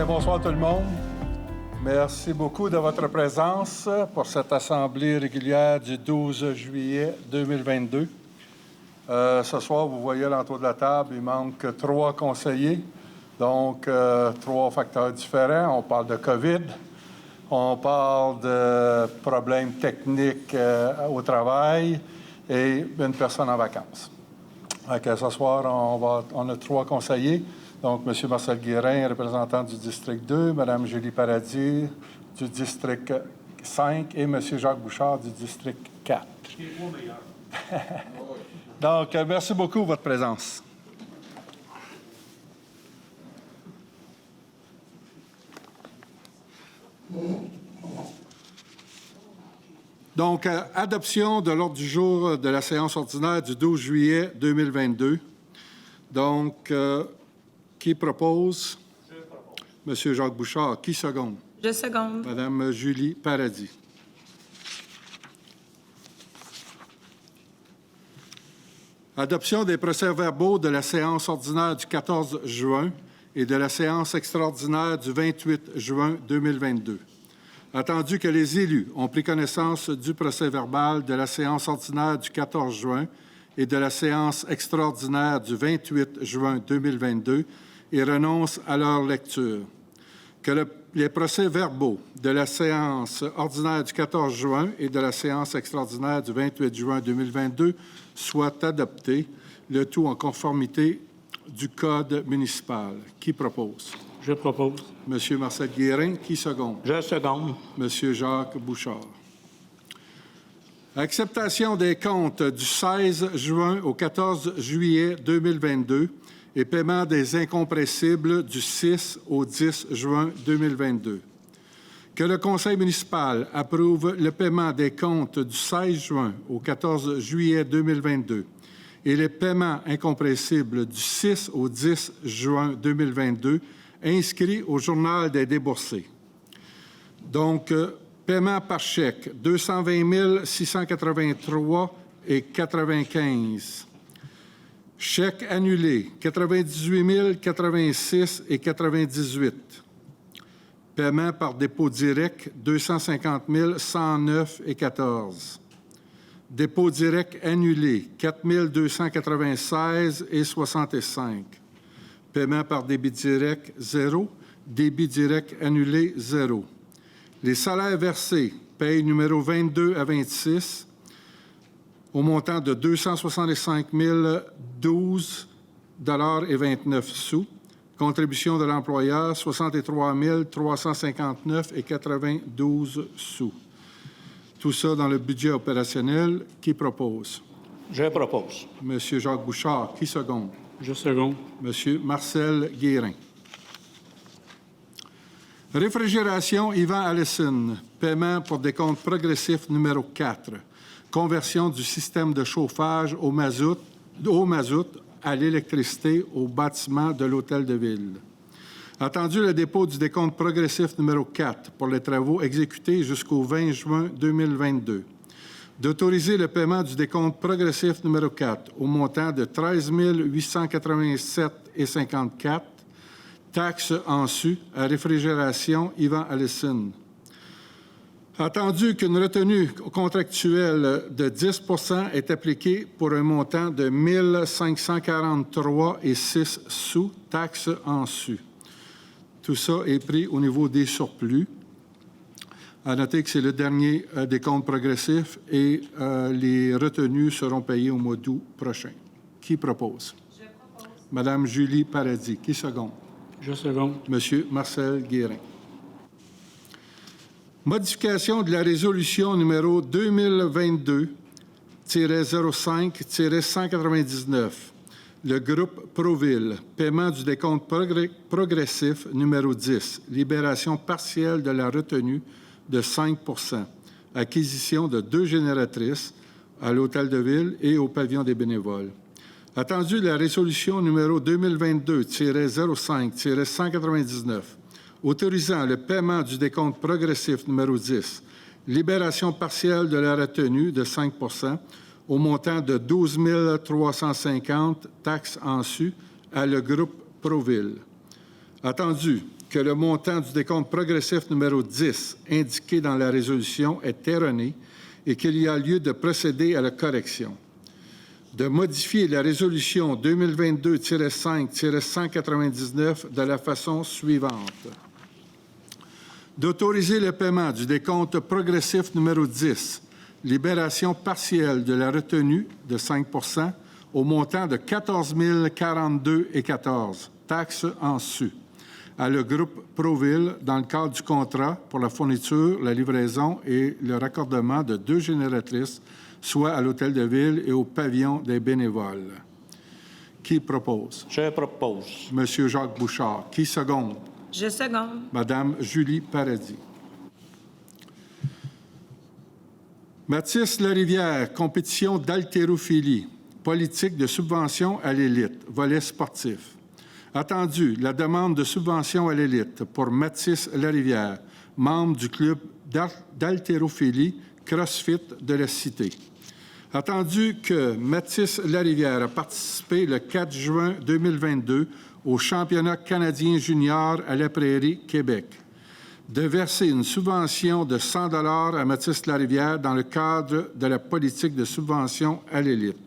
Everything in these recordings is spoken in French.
bonsoir tout le monde. Merci beaucoup de votre présence pour cette assemblée régulière du 12 juillet 2022. Ce soir, vous voyez à l'entour de la table, il manque 3 conseillers, donc 3 facteurs différents. On parle de COVID, on parle de problèmes techniques au travail et une personne en vacances. Donc, ce soir, on a 3 conseillers. Donc, M. Marcel Guérin, représentant du district 2, Mme Julie Paradis du district 5 et M. Jacques Bouchard du district 4. Donc, merci beaucoup de votre présence. Donc, adoption de l'ordre du jour de la séance ordinaire du 12 juillet 2022. Donc, qui propose? Je propose. Monsieur Jacques Bouchard. Qui seconde? Je seconde. Madame Julie Paradis. Adoption des procès-verbaux de la séance ordinaire du 14 juin et de la séance extraordinaire du 28 juin 2022. Attendu que les élus ont pris connaissance du procès-verbal de la séance ordinaire du 14 juin et de la séance extraordinaire du 28 juin 2022 et renoncent à leur lecture. Que les procès-verbaux de la séance ordinaire du 14 juin et de la séance extraordinaire du 28 juin 2022 soient adoptés, le tout en conformité du Code municipal. Qui propose? Je propose. Monsieur Marcel Guérin, qui seconde? Je seconde. Monsieur Jacques Bouchard. Acceptation des comptes du 16 juin au 14 juillet 2022 et paiement des incompressibles du 6 au 10 juin 2022. Que le Conseil municipal approuve le paiement des comptes du 16 juin au 14 juillet 2022 et les paiements incompressibles du 6 au 10 juin 2022 inscrits au Journal des déboursés. Donc, paiement par chèque, 220 683,95. Chèque annulé, 98 086,98. Paiement par dépôt direct, 250 109,14. Dépôt direct annulé, 4 296,65. Paiement par débit direct, 0. Débit direct annulé, 0. Les salaires versés, paye numéro 22 à 26, au montant de 265 012,29 $. Contribution de l'employeur, 63 359,92 $. Tout ça dans le budget opérationnel. Qui propose? Je propose. Monsieur Jacques Bouchard. Qui seconde? Je seconde. Monsieur Marcel Guérin. Réfrigération Yvan Allison. Paiement pour décompte progressif numéro 4. Conversion du système de chauffage au mazout à l'électricité au bâtiment de l'Hôtel de Ville. Attendu le dépôt du décompte progressif numéro 4 pour les travaux exécutés jusqu'au 20 juin 2022. D'autoriser le paiement du décompte progressif numéro 4 au montant de 13 887,54 $. Taxes en su à réfrigération Yvan Allison. Attendu qu'une retenue contractuelle de 10 % est appliquée pour un montant de 1 543,06 $, taxes en su. Tout ça est pris au niveau des surplus. À noter que c'est le dernier décompte progressif et les retenues seront payées au mois d'août prochain. Qui propose? Je propose. Madame Julie Paradis. Qui seconde? Je seconde. Monsieur Marcel Guérin. Modification de la résolution numéro 2022-05-199. Le groupe Proville. Paiement du décompte progressif numéro 10. Libération partielle de la retenue de 5 %. Acquisition de 2 génératrices à l'Hôtel de Ville et au pavillon des bénévoles. Attendu la résolution numéro 2022-05-199. Autorisant le paiement du décompte progressif numéro 10, libération partielle de la retenue de 5 % au montant de 12 350 taxes en su à le groupe Proville. Attendu que le montant du décompte progressif numéro 10 indiqué dans la résolution est erroné et qu'il y a lieu de procéder à la correction. De modifier la résolution 2022-5-199 de la façon suivante. D'autoriser le paiement du décompte progressif numéro 10, libération partielle de la retenue de 5 % au montant de 14 042,14 taxes en su, à le groupe Proville dans le cadre du contrat pour la fourniture, la livraison et le raccordement de 2 génératrices, soit à l'Hôtel de Ville et au pavillon des bénévoles. Qui propose? Je propose. Monsieur Jacques Bouchard. Qui seconde? Je seconde. Madame Julie Paradis. Mathis Larivière, compétition d'haltérophilie, politique de subvention à l'élite, volet sportif. Attendu, la demande de subvention à l'élite pour Mathis Larivière, membre du club d'haltérophilie CrossFit de la Cité. Attendu que Mathis Larivière a participé le 4 juin 2022 au championnat canadien junior à la Prairie, Québec, de verser une subvention de 100 $ à Mathis Larivière dans le cadre de la politique de subvention à l'élite.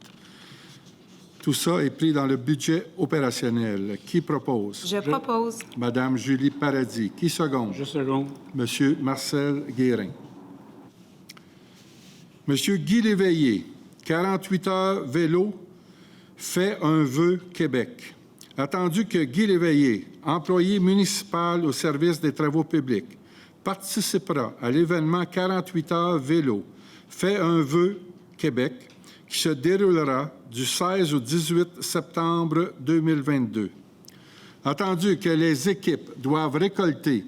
Tout ça est pris dans le budget opérationnel. Qui propose? Je propose. Madame Julie Paradis. Qui seconde? Je seconde. Monsieur Marcel Guérin. Monsieur Guy Léveillé, 48 heures vélo, fait un vœu Québec. Attendu que Guy Léveillé, employé municipal au service des travaux publics, participera à l'événement 48 heures vélo, fait un vœu Québec, qui se déroulera du 16 au 18 septembre 2022. Attendu que les équipes doivent récolter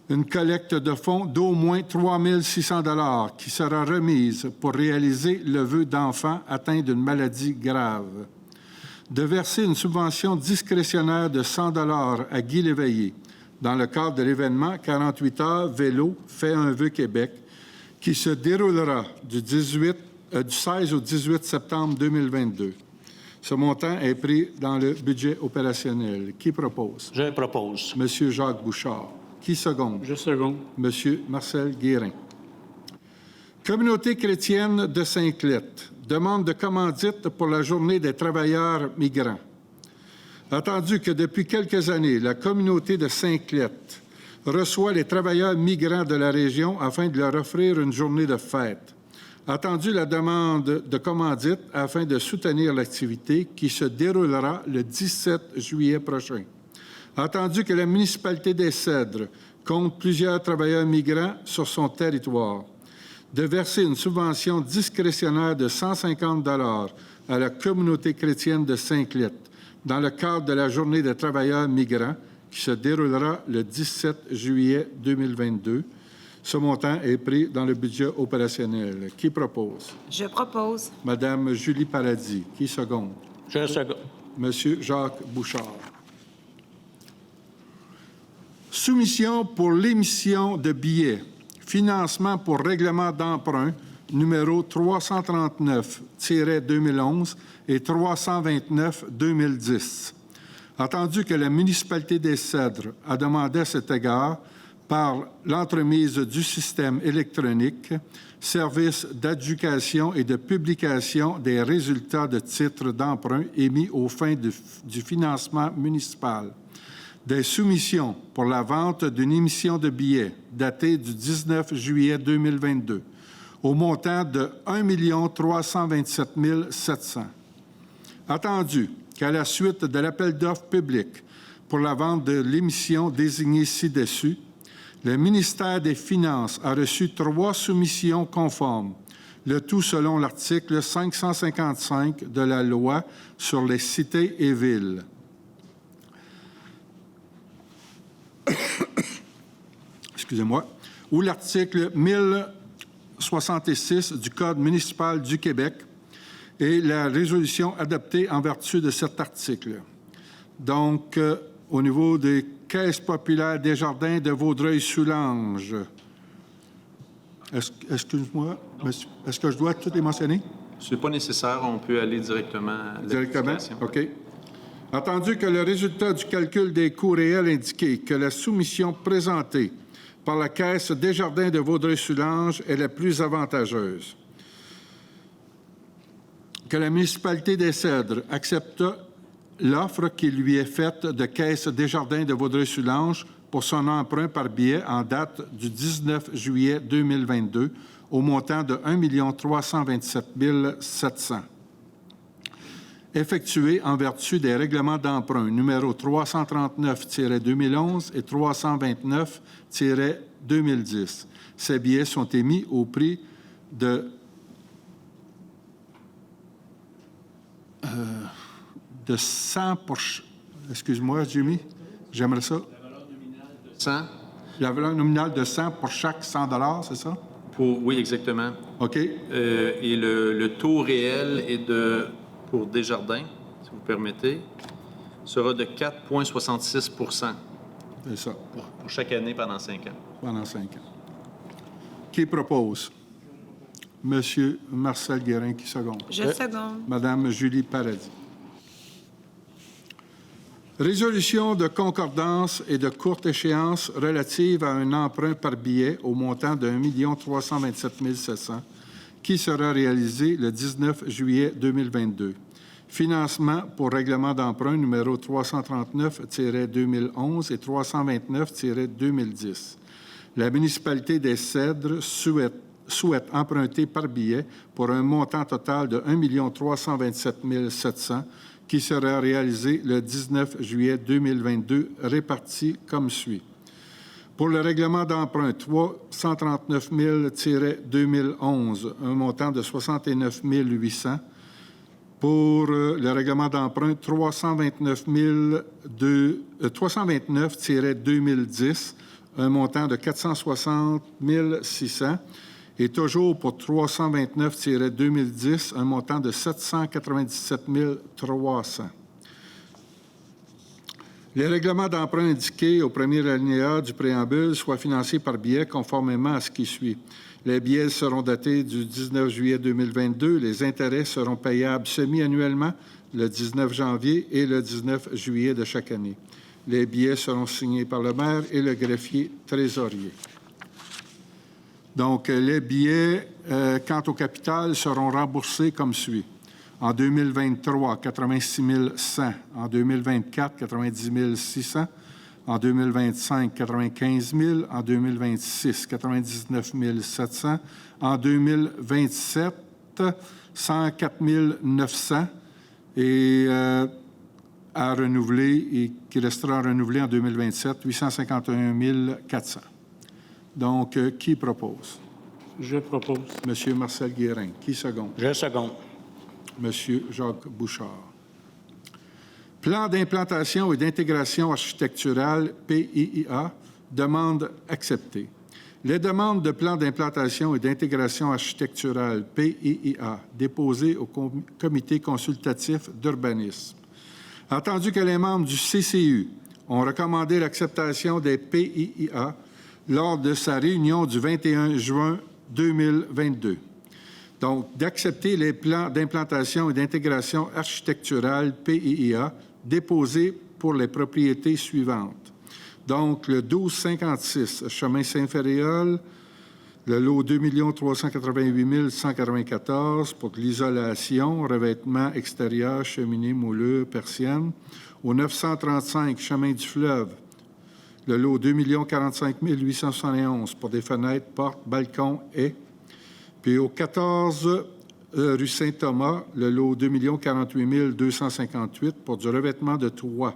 une collecte de fonds d'au moins 3 600 $ qui sera remise pour réaliser le vœu d'enfants atteints d'une maladie grave. De verser une subvention discrétionnaire de 100 $ à Guy Léveillé dans le cadre de l'événement 48 heures vélo fait un vœu Québec qui se déroulera du 16 au 18 septembre 2022. Ce montant est pris dans le budget opérationnel. Qui propose? Je propose. Monsieur Jacques Bouchard. Qui seconde? Je seconde. Monsieur Marcel Guérin. Communauté chrétienne de Sainte-Lette demande de commandite pour la journée des travailleurs migrants. Attendu que depuis quelques années, la communauté de Sainte-Lette reçoit les travailleurs migrants de la région afin de leur offrir une journée de fête. Attendu la demande de commandite afin de soutenir l'activité qui se déroulera le 17 juillet prochain. Attendu que la municipalité des Cèdres compte plusieurs travailleurs migrants sur son territoire, de verser une subvention discrétionnaire de 150 $ à la communauté chrétienne de Sainte-Lette dans le cadre de la journée des travailleurs migrants qui se déroulera le 17 juillet 2022. Ce montant est pris dans le budget opérationnel. Qui propose? Je propose. Madame Julie Paradis. Qui seconde? Je seconde. Monsieur Jacques Bouchard. Soumission pour l'émission de billets. Financement pour règlement d'emprunt numéro 339-2011 et 329-2010. Attendu que la municipalité des Cèdres a demandé à cet égard par l'entremise du système électronique, service d'adjudication et de publication des résultats de titres d'emprunt émis aux fins du financement municipal, des soumissions pour la vente d'une émission de billets datée du 19 juillet 2022 au montant de 1 327 700. Attendu qu'à la suite de l'appel d'offres public pour la vente de l'émission désignée ci-dessus, le ministère des Finances a reçu 3 soumissions conformes, le tout selon l'article 555 de la Loi sur les cités et villes. Excusez-moi, ou l'article 1066 du Code municipal du Québec et la résolution adoptée en vertu de cet article. Donc, au niveau des caisses populaires des jardins de Vaudreuil-Soulanges, excuse-moi, est-ce que je dois tout les mentionner? Ce n'est pas nécessaire, on peut aller directement à Directement, l'application. OK. Attendu que le résultat du calcul des coûts réels indiqué que la soumission présentée par la Caisse Desjardins de Vaudreuil-Soulanges est la plus avantageuse, que la municipalité des Cèdres accepte l'offre qui lui est faite de Caisse Desjardins de Vaudreuil-Soulanges pour son emprunt par billet en date du 19 juillet 2022 au montant de 1 327 700. Effectué en vertu des règlements d'emprunt numéro 339-2011 et 329-2010. Ces billets sont émis au prix de 100 pour... Excuse-moi, Jimmy, j'aimerais ça. 100 La valeur nominale de 100 pour chaque 100 $, c'est ça? oui, exactement. OK. Et le taux réel est pour Desjardins, si vous permettez, sera de 4,66 C'est ça, pour chaque année pendant 5 ans. pendant 5 ans. Qui propose? Monsieur Marcel Guérin, qui seconde? Je seconde. Madame Julie Paradis. Résolution de concordance et de courte échéance relative à un emprunt par billet au montant de 1 327 700 qui sera réalisé le 19 juillet 2022. Financement pour règlement d'emprunt numéro 339-2011 et 329-2010. La municipalité des Cèdres souhaite emprunter par billet pour un montant total de 1 327 700 qui sera réalisé le 19 juillet 2022, réparti comme suit. Pour le règlement d'emprunt 339 000-2011, un montant de 69 800. Pour le règlement d'emprunt 329-2010, un montant de 460 600. Et toujours pour 329-2010, un montant de 797 300. Les règlements d'emprunt indiqués au premier alinéa du préambule soient financés par billets conformément à ce qui suit. Les billets seront datés du 19 juillet 2022. Les intérêts seront payables semi-annuellement le 19 janvier et le 19 juillet de chaque année. Les billets seront signés par le maire et le greffier trésorier. Donc, les billets, quant au capital, seront remboursés comme suit. En 2023, 86 100. En 2024, 90 600. En 2025, 95 000. En 2026, 99 700. En 2027, 104 900. Et à renouveler, et qui restera renouvelé en 2027, 851 400. Donc, qui propose? Je propose. Monsieur Marcel Guérin. Qui seconde? Je seconde. Monsieur Jacques Bouchard. Plan d'implantation et d'intégration architecturale, PIIA, demande acceptée. Les demandes de plan d'implantation et d'intégration architecturale, PIIA, déposées au Comité consultatif d'urbanisme. Attendu que les membres du CCU ont recommandé l'acceptation des PIIA lors de sa réunion du 21 juin 2022. Donc, d'accepter les plans d'implantation et d'intégration architecturale PIIA déposés pour les propriétés suivantes. Donc, le 1256 chemin Saint-Féréol, le lot 2 388 194 pour l'isolation, revêtement extérieur, cheminée, moulure, persienne. Au 935 chemin du Fleuve, le lot 2 45 871 pour des fenêtres, portes, balcons, haies. Puis au 14 rue Saint-Thomas, le lot 2 48 258 pour du revêtement de toit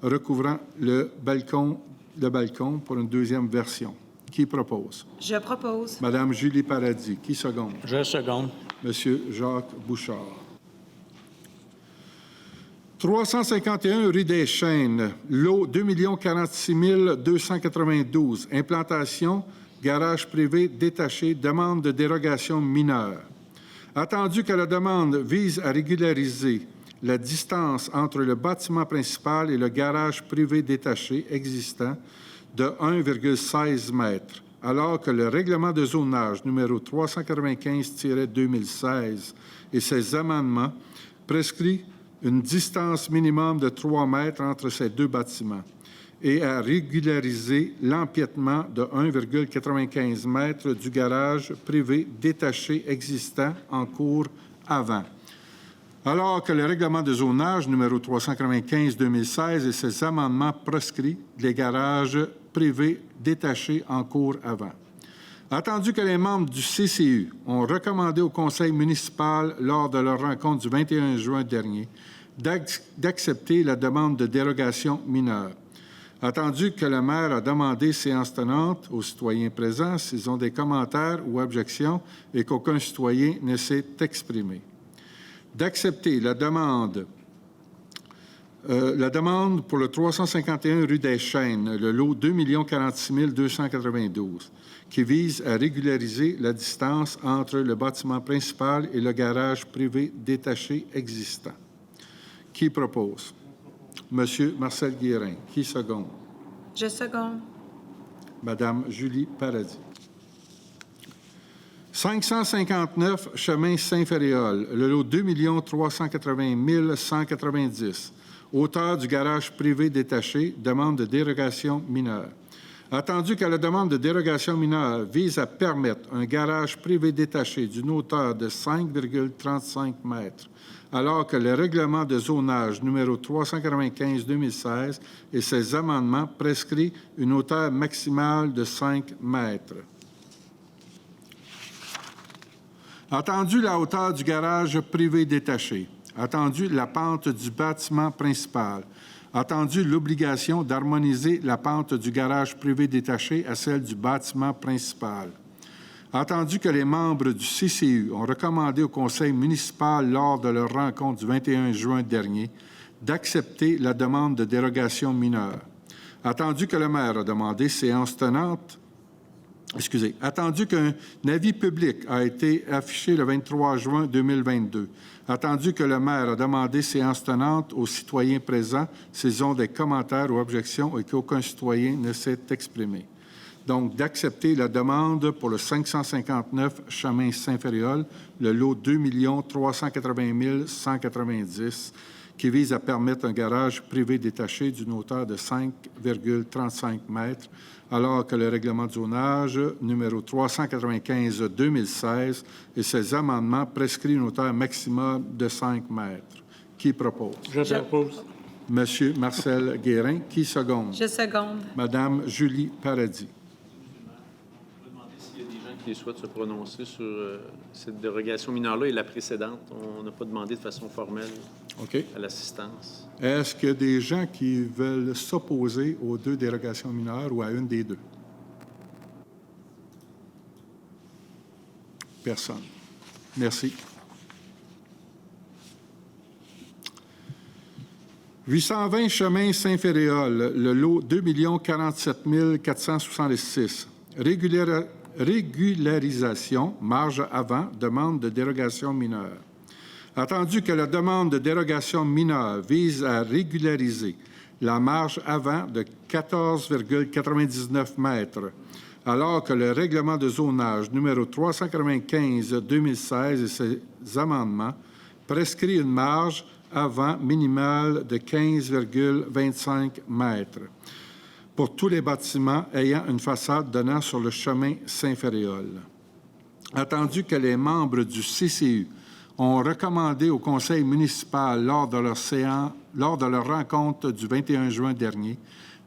recouvrant le balcon pour une deuxième version. Qui propose? Je propose. Madame Julie Paradis. Qui seconde? Je seconde. Monsieur Jacques Bouchard. 351 rue des Chênes, lot 2 46 292, implantation, garage privé détaché, demande de dérogation mineure. Attendu que la demande vise à régulariser la distance entre le bâtiment principal et le garage privé détaché existant de 1,16 m, alors que le règlement de zonage numéro 395-2016 et ses amendements prescrit une distance minimum de 3 mètres entre ces deux bâtiments et à régulariser l'empiètement de 1,95 mètres du garage privé détaché existant en cours avant. Alors que le règlement de zonage numéro 395-2016 et ses amendements proscrits les garages privés détachés en cours avant. Attendu que les membres du CCU ont recommandé au conseil municipal lors de leur rencontre du 21 juin dernier d'accepter la demande de dérogation mineure. Attendu que le maire a demandé séance tenante aux citoyens présents s'ils ont des commentaires ou objections et qu'aucun citoyen ne s'est exprimé. D'accepter la demande pour le 351 rue des Chênes, le lot 2 46 292, qui vise à régulariser la distance entre le bâtiment principal et le garage privé détaché existant. Qui propose? Monsieur Marcel Guérin. Qui seconde? Je seconde. Madame Julie Paradis. 559 chemin Saint-Féréol, le lot 2 380 190. Auteur du garage privé détaché, demande de dérogation mineure. Attendu que la demande de dérogation mineure vise à permettre un garage privé détaché d'une hauteur de 5,35 mètres, alors que le règlement de zonage numéro 395-2016 et ses amendements prescrit une hauteur maximale de 5 mètres. Attendu la hauteur du garage privé détaché. Attendu la pente du bâtiment principal. Attendu l'obligation d'harmoniser la pente du garage privé détaché à celle du bâtiment principal. Attendu que les membres du CCU ont recommandé au conseil municipal lors de leur rencontre du 21 juin dernier d'accepter la demande de dérogation mineure. Attendu que le maire a demandé séance tenante. Attendu qu'un avis public a été affiché le 23 juin 2022. Attendu que le maire a demandé séance tenante aux citoyens présents s'ils ont des commentaires ou objections et qu'aucun citoyen ne s'est exprimé. Donc, d'accepter la demande pour le 559 chemin Saint-Féréol, le lot 2 380 190, qui vise à permettre un garage privé détaché d'une hauteur de 5,35 mètres, alors que le règlement de zonage numéro 395-2016 et ses amendements prescrit une hauteur maximum de 5 mètres. Qui propose? Je propose. Monsieur Marcel Guérin. Qui seconde? Je seconde. Madame Julie Paradis. Je vais demander s'il y a des gens qui souhaitent se prononcer sur cette dérogation mineure-là et la précédente. On n'a pas demandé de façon formelle à l'assistance. Est-ce qu'il y a des gens qui veulent s'opposer aux deux dérogations mineures ou à une des deux? Personne. Merci. 820 chemin Saint-Féréol, le lot 2 047 466. Régularisation, marge avant, demande de dérogation mineure. Attendu que la demande de dérogation mineure vise à régulariser la marge avant de 14,99 mètres, alors que le règlement de zonage numéro 395-2016 et ses amendements prescrit une marge avant minimale de 15,25 mètres pour tous les bâtiments ayant une façade donnant sur le chemin Saint-Féréol. Attendu que les membres du CCU ont recommandé au conseil municipal lors de leur rencontre du 21 juin dernier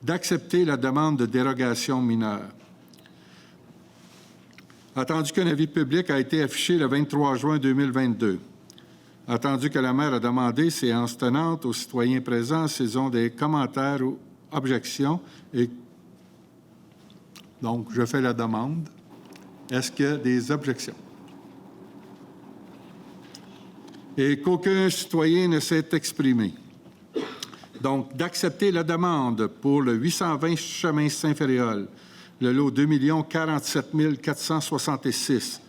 d'accepter la demande de dérogation mineure. Attendu qu'un avis public a été affiché le 23 juin 2022. Attendu que la maire a demandé séance tenante aux citoyens présents s'ils ont des commentaires ou objections. Donc, je fais la demande. Est-ce qu'il y a des objections? Et qu'aucun citoyen ne s'est exprimé. Donc, d'accepter la demande pour le 820 chemin Saint-Féréol, le lot 2 047 466,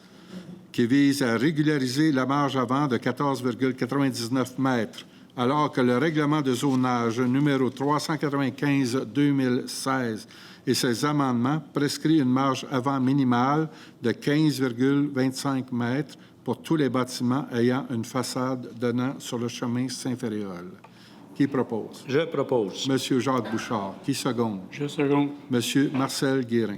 qui vise à régulariser la marge avant de 14,99 mètres, alors que le règlement de zonage numéro 395-2016 et ses amendements prescrit une marge avant minimale de 15,25 mètres pour tous les bâtiments ayant une façade donnant sur le chemin Saint-Féréol. Qui propose? Je propose. Monsieur Jacques Bouchard. Qui seconde? Je seconde. Monsieur Marcel Guérin.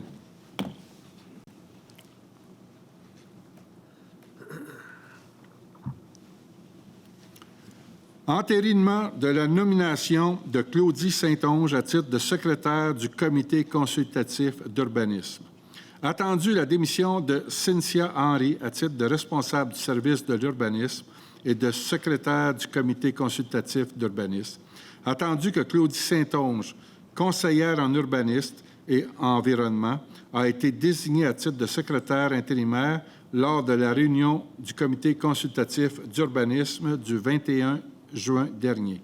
Entérinement de la nomination de Claudie Saint-Onge à titre de secrétaire du Comité consultatif d'urbanisme. Attendu la démission de Cynthia Henry à titre de responsable du service de l'urbanisme et de secrétaire du Comité consultatif d'urbanisme. Attendu que Claudie Saint-Onge, conseillère en urbanisme et environnement, a été désignée à titre de secrétaire intérimaire lors de la réunion du Comité consultatif d'urbanisme du 21 juin dernier.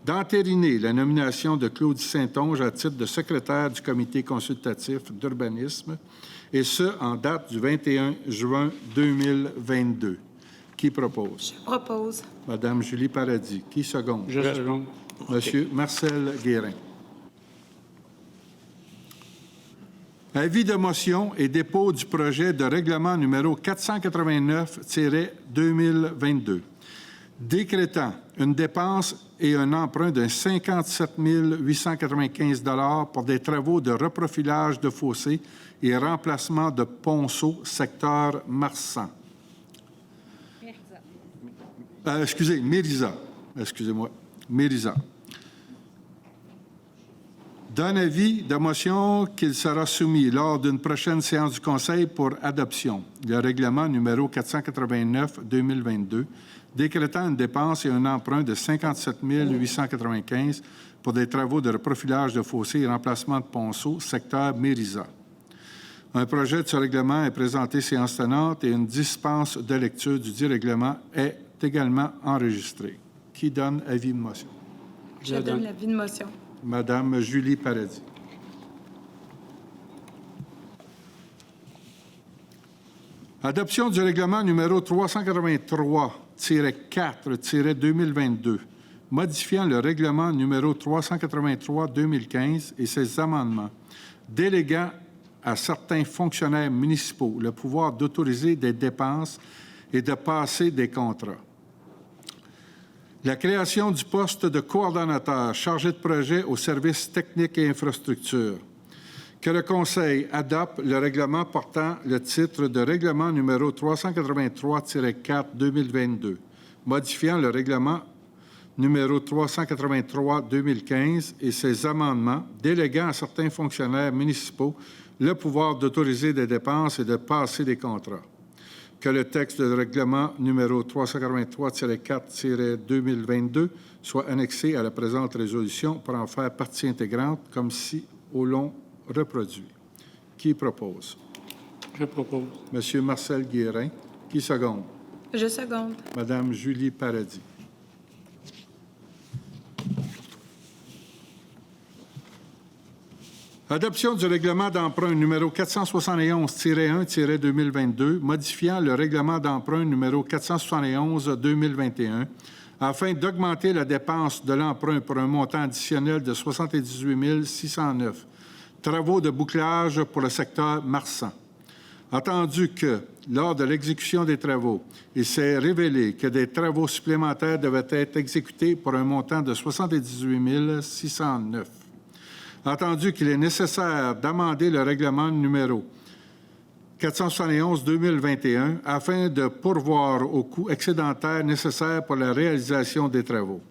D'entériner la nomination de Claudie Saint-Onge à titre de secrétaire du Comité consultatif d'urbanisme, et ce, en date du 21 juin 2022. Qui propose? Je propose. Madame Julie Paradis. Qui seconde? Je seconde. Monsieur Marcel Guérin. Avis de motion et dépôt du projet de règlement numéro 489-2022, décrétant une dépense et un emprunt de 57 895 $ pour des travaux de reprofilage de fossés et remplacement de ponceaux secteur Marsan. Mérisa. Excusez-moi. Mérisa. D'un avis de motion qu'il sera soumis lors d'une prochaine séance du Conseil pour adoption, le règlement numéro 489-2022, décrétant une dépense et un emprunt de 57 895 pour des travaux de reprofilage de fossés et remplacement de ponceaux, secteur Mérisa. Un projet de ce règlement est présenté séance tenante et une dispense de lecture du dit règlement est également enregistrée. Qui donne avis de motion? Je donne l'avis de motion. Madame Julie Paradis. Adoption du règlement numéro 383-4-2022, modifiant le règlement numéro 383-2015 et ses amendements, déléguant à certains fonctionnaires municipaux le pouvoir d'autoriser des dépenses et de passer des contrats. La création du poste de coordonnateur chargé de projet au service technique et infrastructure. Que le Conseil adopte le règlement portant le titre de règlement numéro 383-4-2022, modifiant le règlement numéro 383-2015 et ses amendements, déléguant à certains fonctionnaires municipaux le pouvoir d'autoriser des dépenses et de passer des contrats. Que le texte de règlement numéro 383-4-2022 soit annexé à la présente résolution pour en faire partie intégrante comme si au long reproduit. Qui propose? Je propose. Monsieur Marcel Guérin. Qui seconde? Je seconde. Madame Julie Paradis. Adoption du règlement d'emprunt numéro 471-1-2022, modifiant le règlement d'emprunt numéro 471-2021, afin d'augmenter la dépense de l'emprunt pour un montant additionnel de 78 609. Travaux de bouclage pour le secteur Marsan. Attendu que, lors de l'exécution des travaux, il s'est révélé que des travaux supplémentaires devaient être exécutés pour un montant de 78 609. Attendu qu'il est nécessaire d'amender le règlement numéro 471-2021 afin de pourvoir aux coûts excédentaires nécessaires pour la réalisation des travaux.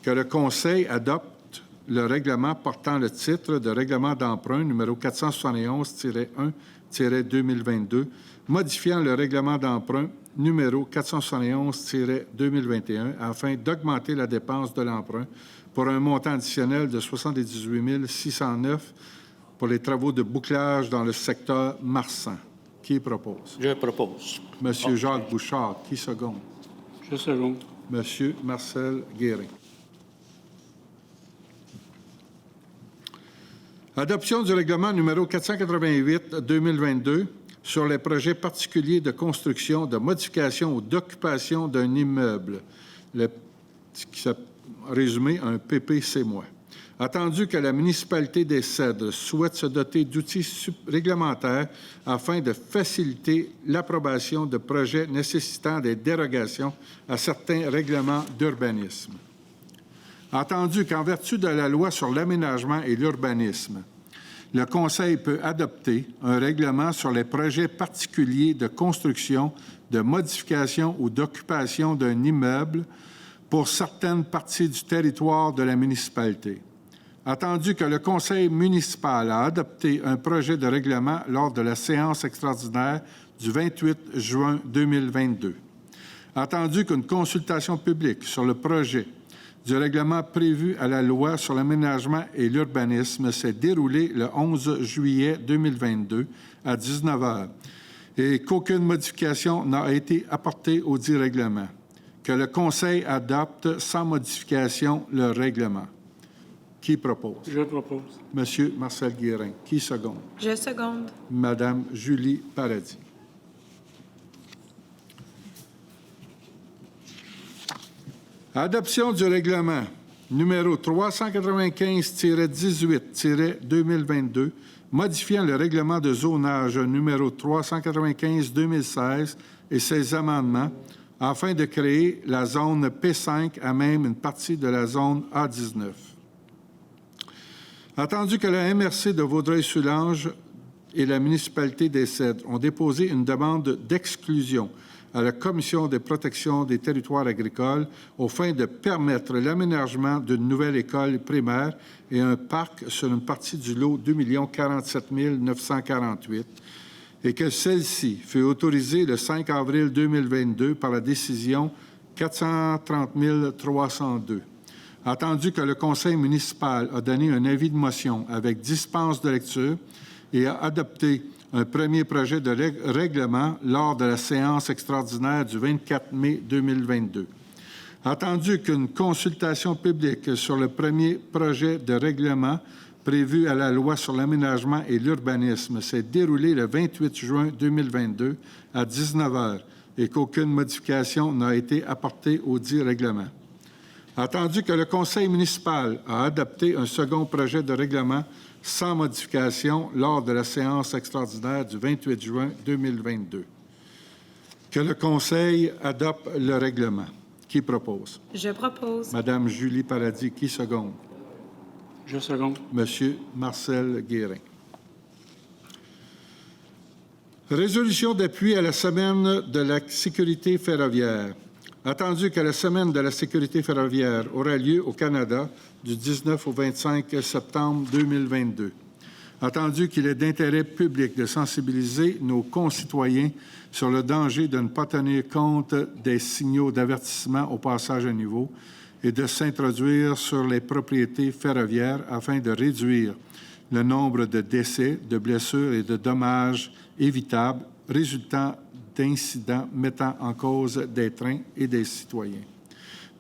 Que le Conseil adopte le règlement portant le titre de règlement d'emprunt numéro 471-1-2022, modifiant le règlement d'emprunt numéro 471-2021 afin d'augmenter la dépense de l'emprunt pour un montant additionnel de 78 609 pour les travaux de bouclage dans le secteur Marsan. Qui propose? Je propose. Monsieur Jacques Bouchard. Qui seconde? Je seconde. Monsieur Marcel Guérin. Adoption du règlement numéro 488-2022 sur les projets particuliers de construction, de modification ou d'occupation d'un immeuble, qui s'appelle résumé un PPC-. Attendu que la municipalité des Cèdres souhaite se doter d'outils réglementaires afin de faciliter l'approbation de projets nécessitant des dérogations à certains règlements d'urbanisme. Attendu qu'en vertu de la loi sur l'aménagement et l'urbanisme, le Conseil peut adopter un règlement sur les projets particuliers de construction, de modification ou d'occupation d'un immeuble pour certaines parties du territoire de la municipalité. Attendu que le Conseil municipal a adopté un projet de règlement lors de la séance extraordinaire du 28 juin 2022. Attendu qu'une consultation publique sur le projet du règlement prévu à la loi sur l'aménagement et l'urbanisme s'est déroulée le 11 juillet 2022 à 19 h et qu'aucune modification n'a été apportée au dit règlement. Que le Conseil adopte sans modification le règlement. Qui propose? Je propose. Monsieur Marcel Guérin. Qui seconde? Je seconde. Madame Julie Paradis. Adoption du règlement numéro 395-18-2022, modifiant le règlement de zonage numéro 395-2016 et ses amendements afin de créer la zone P5 à même une partie de la zone A19. Attendu que la MRC de Vaudreuil-Soulanges et la municipalité des Cèdres ont déposé une demande d'exclusion à la Commission de protection des territoires agricoles aux fins de permettre l'aménagement d'une nouvelle école primaire et un parc sur une partie du lot 2 047 948 et que celle-ci fut autorisée le 5 avril 2022 par la décision 430 302. Attendu que le Conseil municipal a donné un avis de motion avec dispense de lecture et a adopté un premier projet de règlement lors de la séance extraordinaire du 24 mai 2022. Attendu qu'une consultation publique sur le premier projet de règlement prévu à la loi sur l'aménagement et l'urbanisme s'est déroulée le 28 juin 2022 à 19 h et qu'aucune modification n'a été apportée au dit règlement. Attendu que le Conseil municipal a adopté un second projet de règlement sans modification lors de la séance extraordinaire du 28 juin 2022. Que le Conseil adopte le règlement. Qui propose? Je propose. Madame Julie Paradis. Qui seconde? Je seconde. Monsieur Marcel Guérin. Résolution d'appui à la semaine de la sécurité ferroviaire. Attendu que la semaine de la sécurité ferroviaire aura lieu au Canada du 19 au 25 septembre 2022. Attendu qu'il est d'intérêt public de sensibiliser nos concitoyens sur le danger de ne pas tenir compte des signaux d'avertissement au passage à niveau et de s'introduire sur les propriétés ferroviaires afin de réduire le nombre de décès, de blessures et de dommages évitables résultant d'incidents mettant en cause des trains et des citoyens.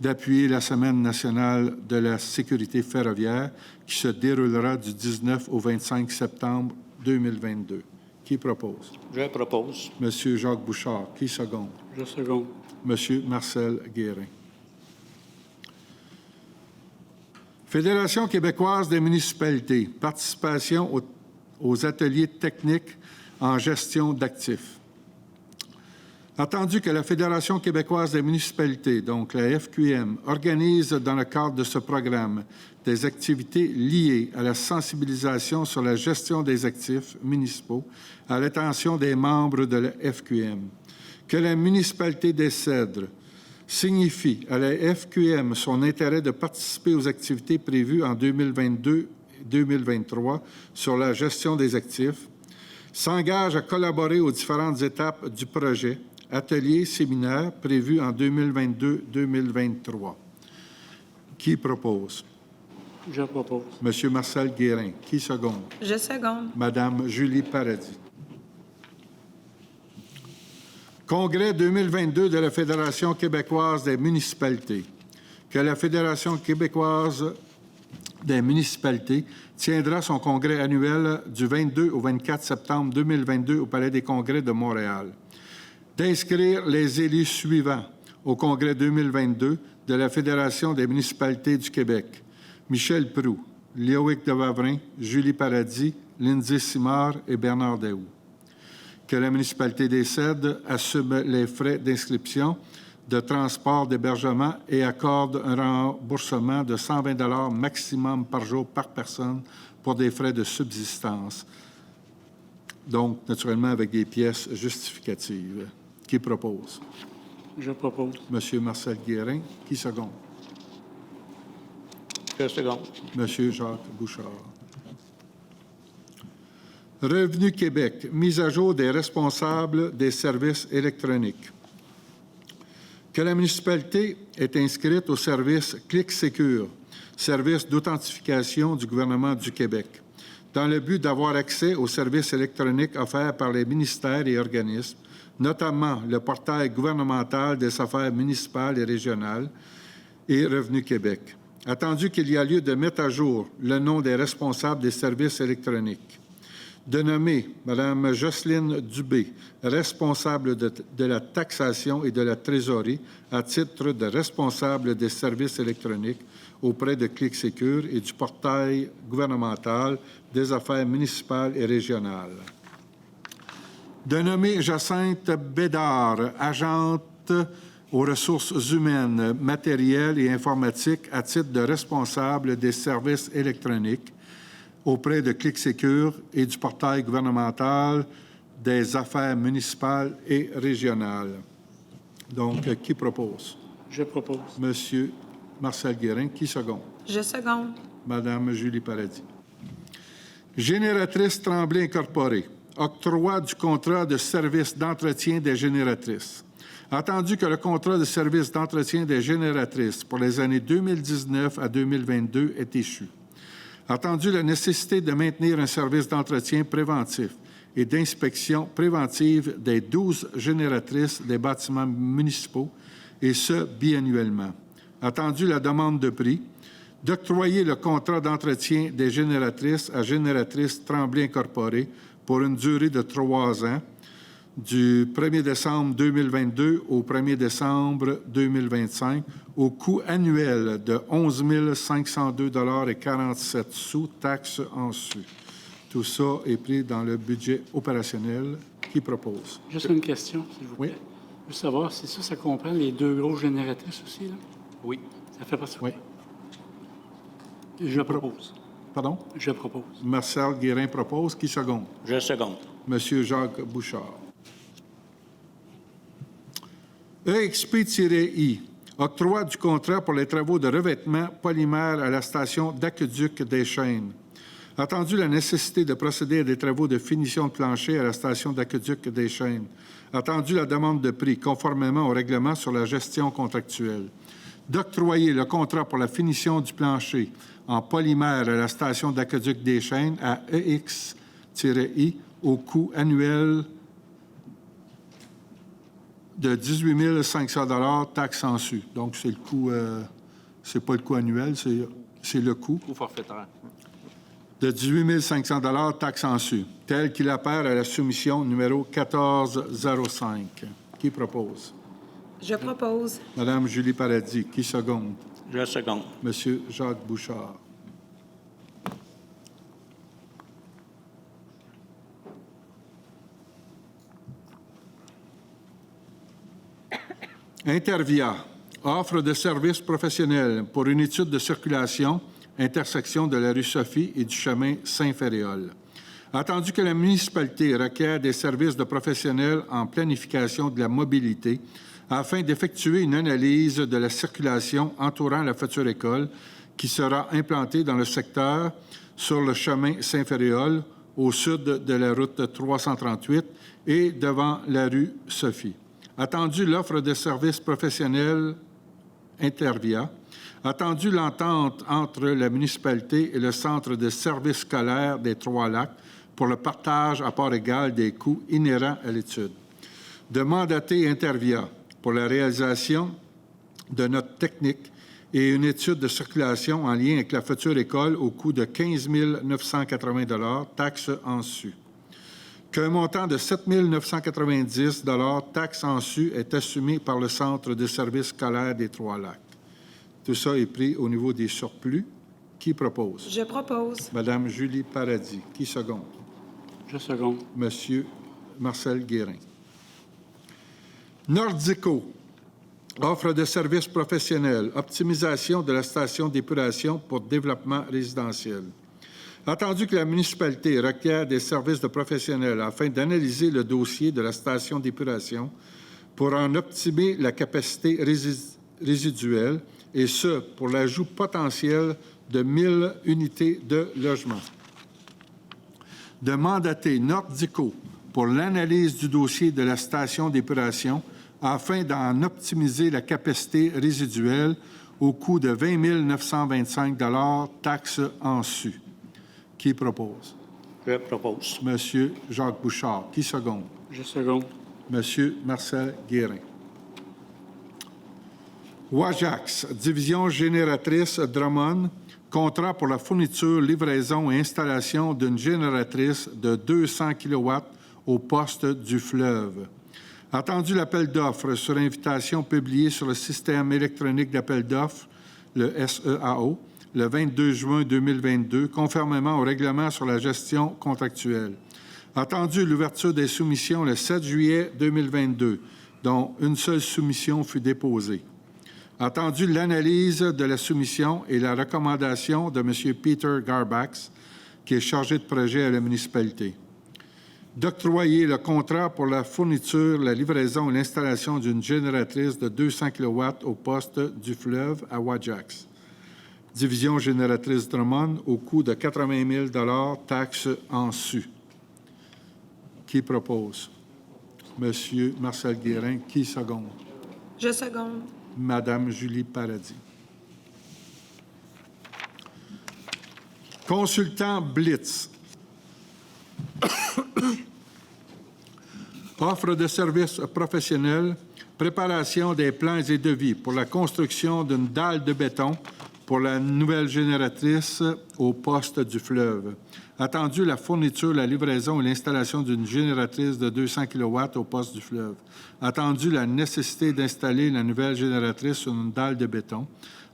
D'appuyer la Semaine nationale de la sécurité ferroviaire qui se déroulera du 19 au 25 septembre 2022. Qui propose? Je propose. Monsieur Jacques Bouchard. Qui seconde? Je seconde. Monsieur Marcel Guérin. Fédération québécoise des municipalités. Participation aux ateliers techniques en gestion d'actifs. Attendu que la Fédération québécoise des municipalités, donc la FQM, organise dans le cadre de ce programme des activités liées à la sensibilisation sur la gestion des actifs municipaux à l'attention des membres de la FQM, que la municipalité des Cèdres signifie à la FQM son intérêt de participer aux activités prévues en 2022-2023 sur la gestion des actifs, s'engage à collaborer aux différentes étapes du projet, ateliers, séminaires prévus en 2022-2023. Qui propose? Je propose. Monsieur Marcel Guérin. Qui seconde? Je seconde. Madame Julie Paradis. Congrès 2022 de la Fédération québécoise des municipalités. Que la Fédération québécoise des municipalités tiendra son congrès annuel du 22 au 24 septembre 2022 au Palais des Congrès de Montréal. D'inscrire les élus suivants au Congrès 2022 de la Fédération des municipalités du Québec. Michel Proulx, Léoïc Devavrin, Julie Paradis, Lindsay Simard et Bernard Daoust. Que la municipalité des Cèdres assume les frais d'inscription, de transport, d'hébergement et accorde un remboursement de 120 maximum par jour par personne pour des frais de subsistance. Donc, naturellement, avec des pièces justificatives. Qui propose? Je propose. Monsieur Marcel Guérin. Qui seconde? Je seconde. Monsieur Jacques Bouchard. Revenu Québec, mise à jour des responsables des services électroniques. Que la municipalité est inscrite au service Clic Sécure, service d'authentification du gouvernement du Québec, dans le but d'avoir accès aux services électroniques offerts par les ministères et organismes, notamment le portail gouvernemental des affaires municipales et régionales et Revenu Québec. Attendu qu'il y a lieu de mettre à jour le nom des responsables des services électroniques, de nommer Mme Jocelyne Dubé, responsable de la taxation et de la trésorerie, à titre de responsable des services électroniques auprès de Clic Sécure et du portail gouvernemental des affaires municipales et régionales. De nommer Jacinthe Bédard, agente aux ressources humaines, matérielles et informatiques à titre de responsable des services électroniques auprès de Clic Sécure et du portail gouvernemental des affaires municipales et régionales. Donc, qui propose? Je propose. Monsieur Marcel Guérin. Qui seconde? Je seconde. Madame Julie Paradis. Génératrice Tremblay Incorporée. Octroi du contrat de service d'entretien des génératrices. Attendu que le contrat de service d'entretien des génératrices pour les années 2019 à 2022 est échu. Attendu la nécessité de maintenir un service d'entretien préventif et d'inspection préventive des 12 génératrices des bâtiments municipaux, et ce, biannuellement. Attendu la demande de prix, d'octroyer le contrat d'entretien des génératrices à Génératrice Tremblay Incorporée pour une durée de 3 ans, du 1er décembre 2022 au 1er décembre 2025, au coût annuel de 11 502,47 $, taxes en su. Tout ça est pris dans le budget opérationnel. Qui propose? Juste une question, s'il vous plaît. Oui. Je veux savoir si ça comprend les 2 grosses génératrices aussi, là? Oui. Ça fait pas ça? Oui. Je propose. Pardon? Je propose. Marcel Guérin propose. Qui seconde? Je seconde. Monsieur Jacques Bouchard. EXP-I, octroi du contrat pour les travaux de revêtement polymère à la station d'Aqueduc des Chênes. Attendu la nécessité de procéder à des travaux de finition de plancher à la station d'Aqueduc des Chênes. Attendu la demande de prix conformément au règlement sur la gestion contractuelle. D'octroyer le contrat pour la finition du plancher en polymère à la station d'Aqueduc des Chênes à EX-I au coût annuel de 18 500 $, taxes en su. Donc, c'est le coût, c'est pas le coût annuel, c'est le coût. Coût forfaitaire. De 18 500 $, taxes en su, tel qu'il apparaît à la soumission numéro 1405. Qui propose? Je propose. Madame Julie Paradis. Qui seconde? Je seconde. Monsieur Jacques Bouchard. Intervia, offre de services professionnels pour une étude de circulation, intersection de la rue Sophie et du chemin Saint-Féréol. Attendu que la municipalité requiert des services de professionnels en planification de la mobilité afin d'effectuer une analyse de la circulation entourant la future école qui sera implantée dans le secteur sur le chemin Saint-Féréol au sud de la route 338 et devant la rue Sophie. Attendu l'offre de services professionnels Intervia. Attendu l'entente entre la municipalité et le centre de services scolaires des Trois-Lacs pour le partage à part égale des coûts inhérents à l'étude. De mandater Intervia pour la réalisation de notes techniques et une étude de circulation en lien avec la future école au coût de 15 980 $, taxes en su. Qu'un montant de 7 990 $, taxes en su, est assumé par le Centre de services scolaires des Trois-Lacs. Tout ça est pris au niveau des surplus. Qui propose? Je propose. Madame Julie Paradis. Qui seconde? Je seconde. Monsieur Marcel Guérin. Nordico. Offre de services professionnels. Optimisation de la station d'épuration pour développement résidentiel. Attendu que la municipalité requiert des services de professionnels afin d'analyser le dossier de la station d'épuration pour en optimer la capacité résiduelle, et ce, pour l'ajout potentiel de 1000 unités de logement. De mandater Nordico pour l'analyse du dossier de la station d'épuration afin d'en optimiser la capacité résiduelle au coût de 20 925 $ taxes en su. Qui propose? Je propose. Monsieur Jacques Bouchard. Qui seconde? Je seconde. Monsieur Marcel Guérin. Wajax, division génératrice Drummond, contrat pour la fourniture, livraison et installation d'une génératrice de 200 kW au poste du fleuve. Attendu l'appel d'offres sur invitation publié sur le système électronique d'appel d'offres, le SEAO, le 22 juin 2022, conformément au règlement sur la gestion contractuelle. Attendu l'ouverture des soumissions le 7 juillet 2022, dont une seule soumission fut déposée. Attendu l'analyse de la soumission et la recommandation de M. Peter Garbax, qui est chargé de projet à la municipalité. D'octroyer le contrat pour la fourniture, la livraison et l'installation d'une génératrice de 200 kW au poste du fleuve à Wajax. Division génératrice Drummond au coût de 80 000 $ taxes en su. Qui propose? Monsieur Marcel Guérin. Qui seconde? Je seconde. Madame Julie Paradis. Consultant Blitz. Offre de services professionnels, préparation des plans et devis pour la construction d'une dalle de béton pour la nouvelle génératrice au poste du fleuve. Attendu la fourniture, la livraison et l'installation d'une génératrice de 200 kW au poste du fleuve. Attendu la nécessité d'installer la nouvelle génératrice sur une dalle de béton.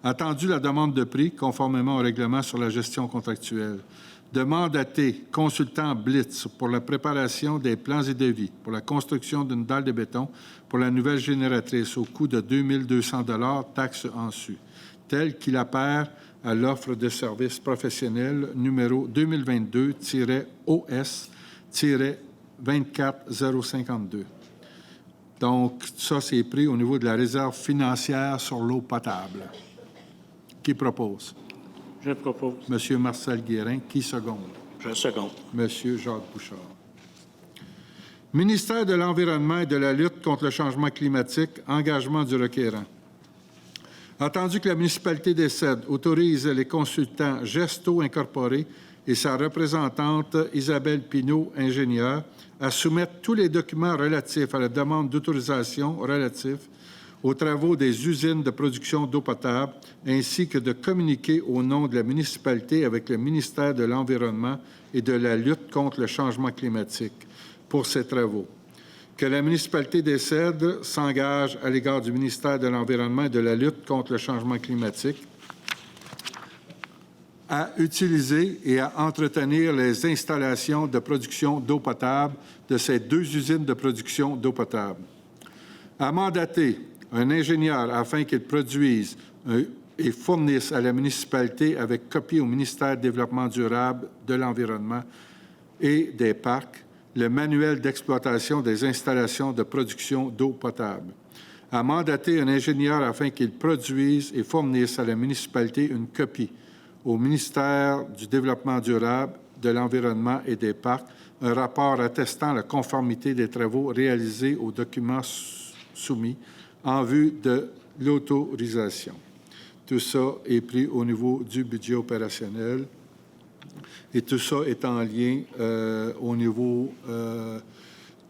Attendu la demande de prix conformément au règlement sur la gestion contractuelle. De mandater consultant Blitz pour la préparation des plans et devis pour la construction d'une dalle de béton pour la nouvelle génératrice au coût de 2 200 $ taxes en su, tel qu'il apparaît à l'offre de services professionnels numéro 2022-OS-24052. Donc, ça, c'est pris au niveau de la réserve financière sur l'eau potable. Qui propose? Je propose. Monsieur Marcel Guérin. Qui seconde? Je seconde. Monsieur Jacques Bouchard. Ministère de l'Environnement et de la lutte contre le changement climatique, engagement du requérant. Attendu que la municipalité des Cèdres autorise les consultants Gesto Incorporé et sa représentante Isabelle Pinault, ingénieure, à soumettre tous les documents relatifs à la demande d'autorisation relatifs aux travaux des usines de production d'eau potable, ainsi que de communiquer au nom de la municipalité avec le ministère de l'Environnement et de la lutte contre le changement climatique pour ces travaux. Que la municipalité des Cèdres s'engage à l'égard du ministère de l'Environnement et de la lutte contre le changement climatique à utiliser et à entretenir les installations de production d'eau potable de ces deux usines de production d'eau potable. À mandater un ingénieur afin qu'il produise et fournisse à la municipalité avec copie au ministère du Développement durable, de l'Environnement et des Parcs le manuel d'exploitation des installations de production d'eau potable. À mandater un ingénieur afin qu'il produise et fournisse à la municipalité une copie au ministère du Développement durable, de l'Environnement et des Parcs un rapport attestant la conformité des travaux réalisés aux documents soumis en vue de l'autorisation. Tout ça est pris au niveau du budget opérationnel et tout ça est en lien au niveau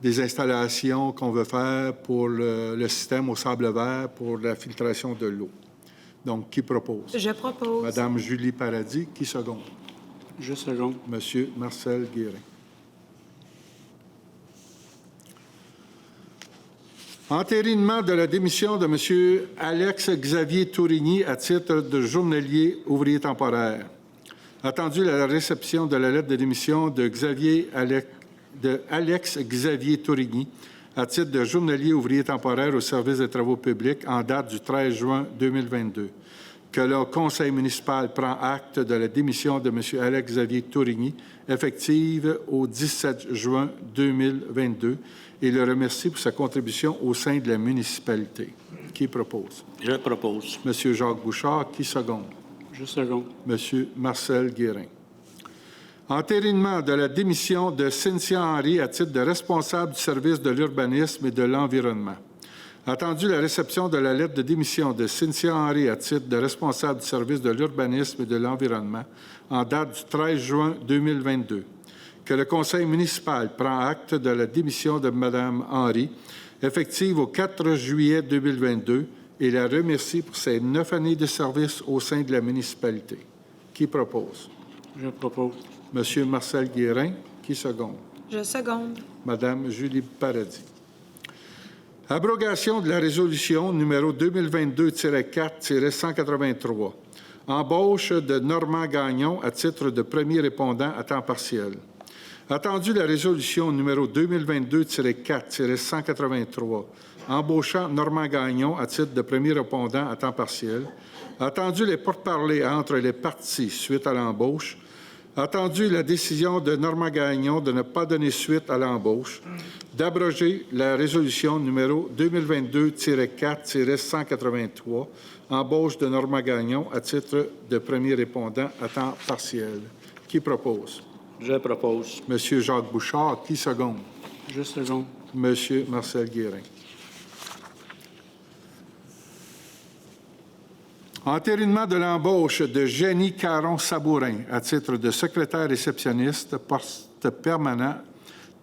des installations qu'on veut faire pour le système au sable vert pour la filtration de l'eau. Donc, qui propose? Je propose. Madame Julie Paradis, qui seconde? Je seconde. Monsieur Marcel Guérin. Entérinement de la démission de M. Alex Xavier Tourigny à titre de journalier ouvrier temporaire. Attendu la réception de la lettre de démission de Alex Xavier Tourigny à titre de journalier ouvrier temporaire au service des travaux publics en date du 13 juin 2022. Que le conseil municipal prend acte de la démission de M. Alex Xavier Tourigny, effective au 17 juin 2022, et le remercie pour sa contribution au sein de la municipalité. Qui propose? Je propose. M. Jacques Bouchard, qui seconde? Je seconde. M. Marcel Guérin. Entérinement de la démission de Cynthia Henry à titre de responsable du service de l'urbanisme et de l'environnement. Attendu la réception de la lettre de démission de Cynthia Henry à titre de responsable du service de l'urbanisme et de l'environnement en date du 13 juin 2022, que le conseil municipal prend acte de la démission de Mme Henry, effective au 4 juillet 2022, et la remercie pour ses 9 années de service au sein de la municipalité. Qui propose? Je propose. M. Marcel Guérin, qui seconde? Je seconde. Mme Julie Paradis. Abrogation de la résolution numéro 2022-4-183. Embauche de Normand Gagnon à titre de premier répondant à temps partiel. Attendu la résolution numéro 2022-4-183, embauchant Normand Gagnon à titre de premier répondant à temps partiel. Attendu les pourparlers entre les parties suite à l'embauche. Attendu la décision de Normand Gagnon de ne pas donner suite à l'embauche, d'abroger la résolution numéro 2022-4-183, embauche de Normand Gagnon à titre de premier répondant à temps partiel. Qui propose? Je propose. M. Jacques Bouchard, qui seconde? Je seconde. M. Marcel Guérin. Entérinement de l'embauche de Jenny Caron-Sabourin à titre de secrétaire réceptionniste, poste permanent,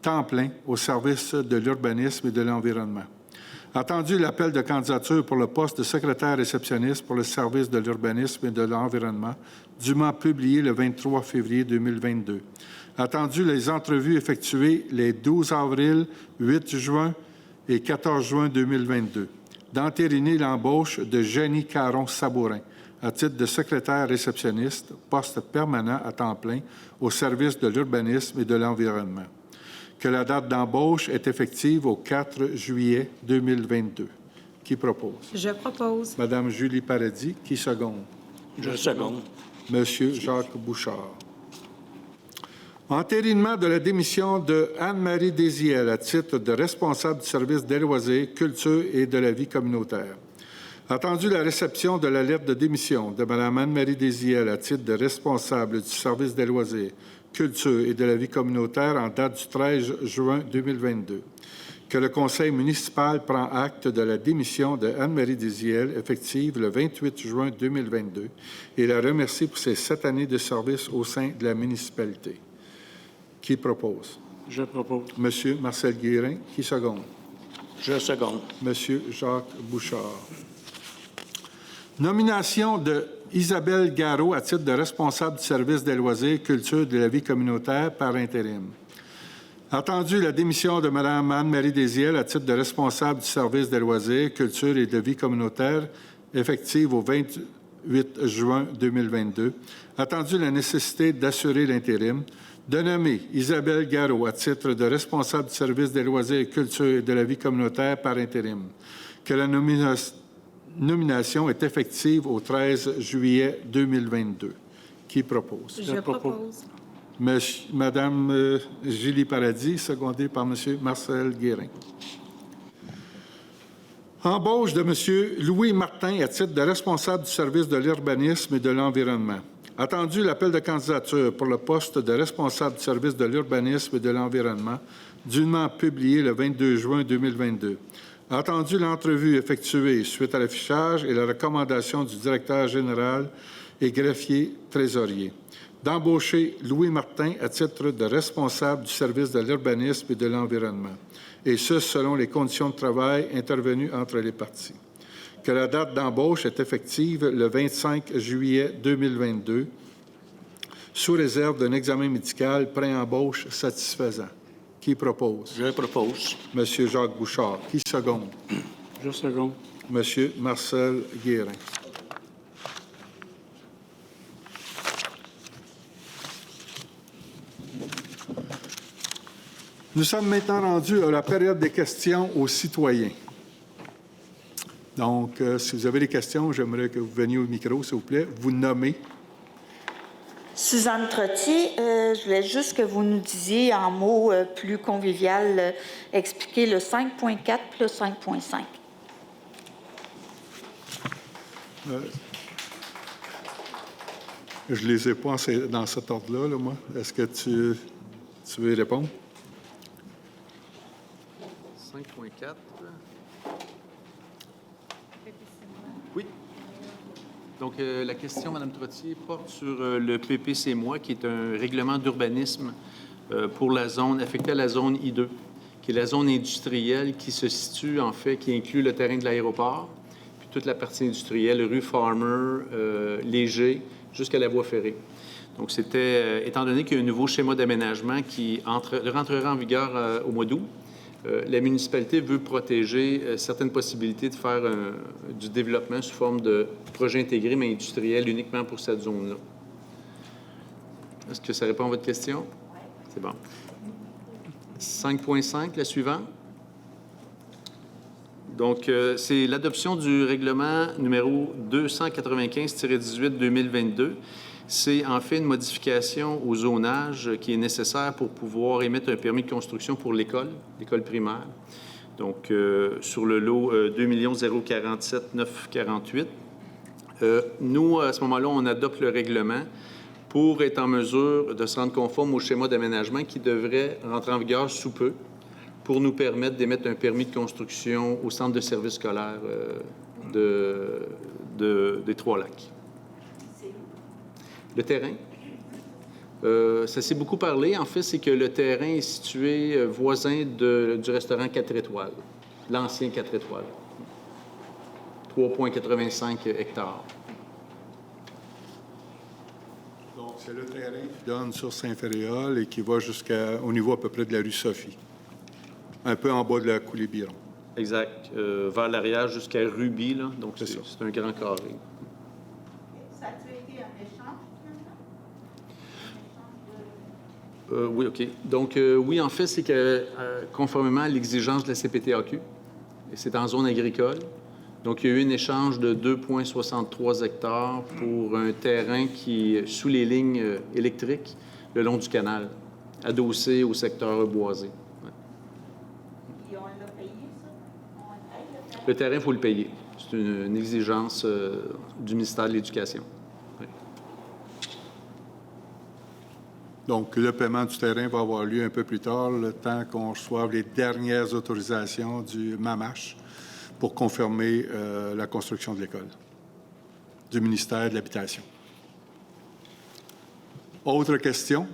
temps plein au service de l'urbanisme et de l'environnement. Attendu l'appel de candidature pour le poste de secrétaire réceptionniste pour le service de l'urbanisme et de l'environnement, dûment publié le 23 février 2022. Attendu les entrevues effectuées les 12 avril, 8 juin et 14 juin 2022. D'entériner l'embauche de Jenny Caron-Sabourin à titre de secrétaire réceptionniste, poste permanent à temps plein au service de l'urbanisme et de l'environnement. Que la date d'embauche est effective au 4 juillet 2022. Qui propose? Je propose. Mme Julie Paradis, qui seconde? Je seconde. M. Jacques Bouchard. Entérinement de la démission de Anne-Marie Désiel à titre de responsable du service des loisirs, culture et de la vie communautaire. Attendu la réception de la lettre de démission de Mme Anne-Marie Désiel à titre de responsable du service des loisirs, culture et de la vie communautaire en date du 13 juin 2022. Que le conseil municipal prend acte de la démission de Anne-Marie Désiel, effective le 28 juin 2022, et la remercie pour ses 7 années de service au sein de la municipalité. Qui propose? Je propose. M. Marcel Guérin, qui seconde? Je seconde. M. Jacques Bouchard. Nomination de Isabelle Garot à titre de responsable du service des loisirs, culture et de la vie communautaire par intérim. Attendu la démission de Mme Anne-Marie Désiel à titre de responsable du service des loisirs, culture et de vie communautaire, effective au 28 juin 2022. Attendu la nécessité d'assurer l'intérim. De nommer Isabelle Garot à titre de responsable du service des loisirs, culture et de la vie communautaire par intérim. Que la nomination est effective au 13 juillet 2022. Qui propose? Je propose. Mme Julie Paradis, secondée par M. Marcel Guérin. Embauche de M. Louis Martin à titre de responsable du service de l'urbanisme et de l'environnement. Attendu l'appel de candidature pour le poste de responsable du service de l'urbanisme et de l'environnement, dûment publié le 22 juin 2022. Attendu l'entrevue effectuée suite à l'affichage et la recommandation du directeur général et greffier trésorier. D'embaucher Louis Martin à titre de responsable du service de l'urbanisme et de l'environnement, et ce, selon les conditions de travail intervenues entre les parties. Que la date d'embauche est effective le 25 juillet 2022, sous réserve d'un examen médical pré-embauche satisfaisant. Qui propose? Je propose. M. Jacques Bouchard. Qui seconde? Je seconde. M. Marcel Guérin. Nous sommes maintenant rendus à la période des questions aux citoyens. Donc, si vous avez des questions, j'aimerais que vous veniez au micro, s'il vous plaît. Vous nommez. Suzanne Trottier, je voulais juste que vous nous disiez en mots plus convivial, expliquer le 5.4 plus 5.5. Je ne les ai pas dans cet ordre-là, là, moi. Est-ce que tu veux y répondre? 5.4. Oui. Donc, la question, Mme Trottier, porte sur le PPC-moi, qui est un règlement d'urbanisme pour la zone, affectée à la zone I2, qui est la zone industrielle qui se situe, en fait, qui inclut le terrain de l'aéroport, puis toute la partie industrielle, rue Farmer, Léger, jusqu'à la voie ferrée. Donc, c'était, étant donné qu'il y a un nouveau schéma d'aménagement qui rentrera en vigueur au mois d'août, la municipalité veut protéger certaines possibilités de faire du développement sous forme de projet intégré, mais industriel, uniquement pour cette zone-là. Est-ce que ça répond à votre question? C'est bon. 5.5, la suivante. Donc, c'est l'adoption du règlement numéro 295-18-2022. C'est en fait une modification au zonage qui est nécessaire pour pouvoir émettre un permis de construction pour l'école primaire. Donc, sur le lot 2 047 948. Nous, à ce moment-là, on adopte le règlement pour être en mesure de se rendre conforme au schéma d'aménagement qui devrait rentrer en vigueur sous peu pour nous permettre d'émettre un permis de construction au centre de services scolaires des Trois-Lacs. Le terrain? Ça s'est beaucoup parlé. En fait, c'est que le terrain est situé voisin du restaurant 4 étoiles, l'ancien 4 étoiles. 3,85 hectares. Donc, c'est le terrain qui donne sur Saint-Féréol et qui va au niveau à peu près de la rue Sophie, un peu en bas de la coulée Biron. Exact. Vers l'arrière jusqu'à Ruby, là. Donc, c'est un grand carré. Ça a-t-il été un échange, Oui, OK. Donc, oui, en fait, c'est que conformément à l'exigence de la CPTAQ, et c'est en zone agricole, donc il y a eu un échange de 2,63 hectares pour un terrain qui est sous les lignes électriques le long du canal, adossé au secteur boisé. Ouais. Et on l'a payé, ça? Le terrain, il faut le payer. C'est une exigence du ministère de l'Éducation. Oui. Donc, le paiement du terrain va avoir lieu un peu plus tard, le temps qu'on reçoive les dernières autorisations du MAMACH pour confirmer la construction de l'école du ministère de l'Habitation. Autre question?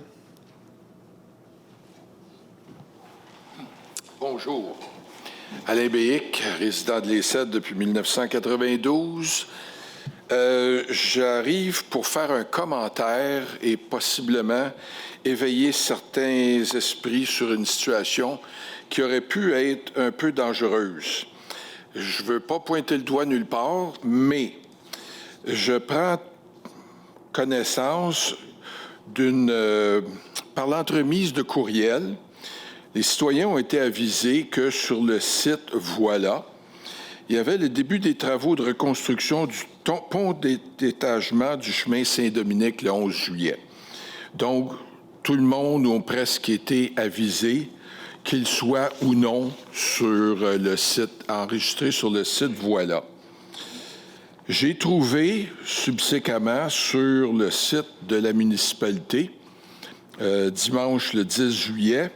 Bonjour. Alain Béhic, résident de l'Essette depuis 1992. J'arrive pour faire un commentaire et possiblement éveiller certains esprits sur une situation qui aurait pu être un peu dangereuse. Je ne veux pas pointer le doigt nulle part, mais je prends connaissance par l'entremise de courriels, les citoyens ont été avisés que sur le site Voilà, il y avait le début des travaux de reconstruction du pont d'étagement du chemin Saint-Dominique le 11 juillet. Donc, tout le monde a presque été avisé qu'il soit ou non sur le site, enregistré sur le site Voilà. J'ai trouvé subséquemment sur le site de la municipalité, dimanche le 10 juillet,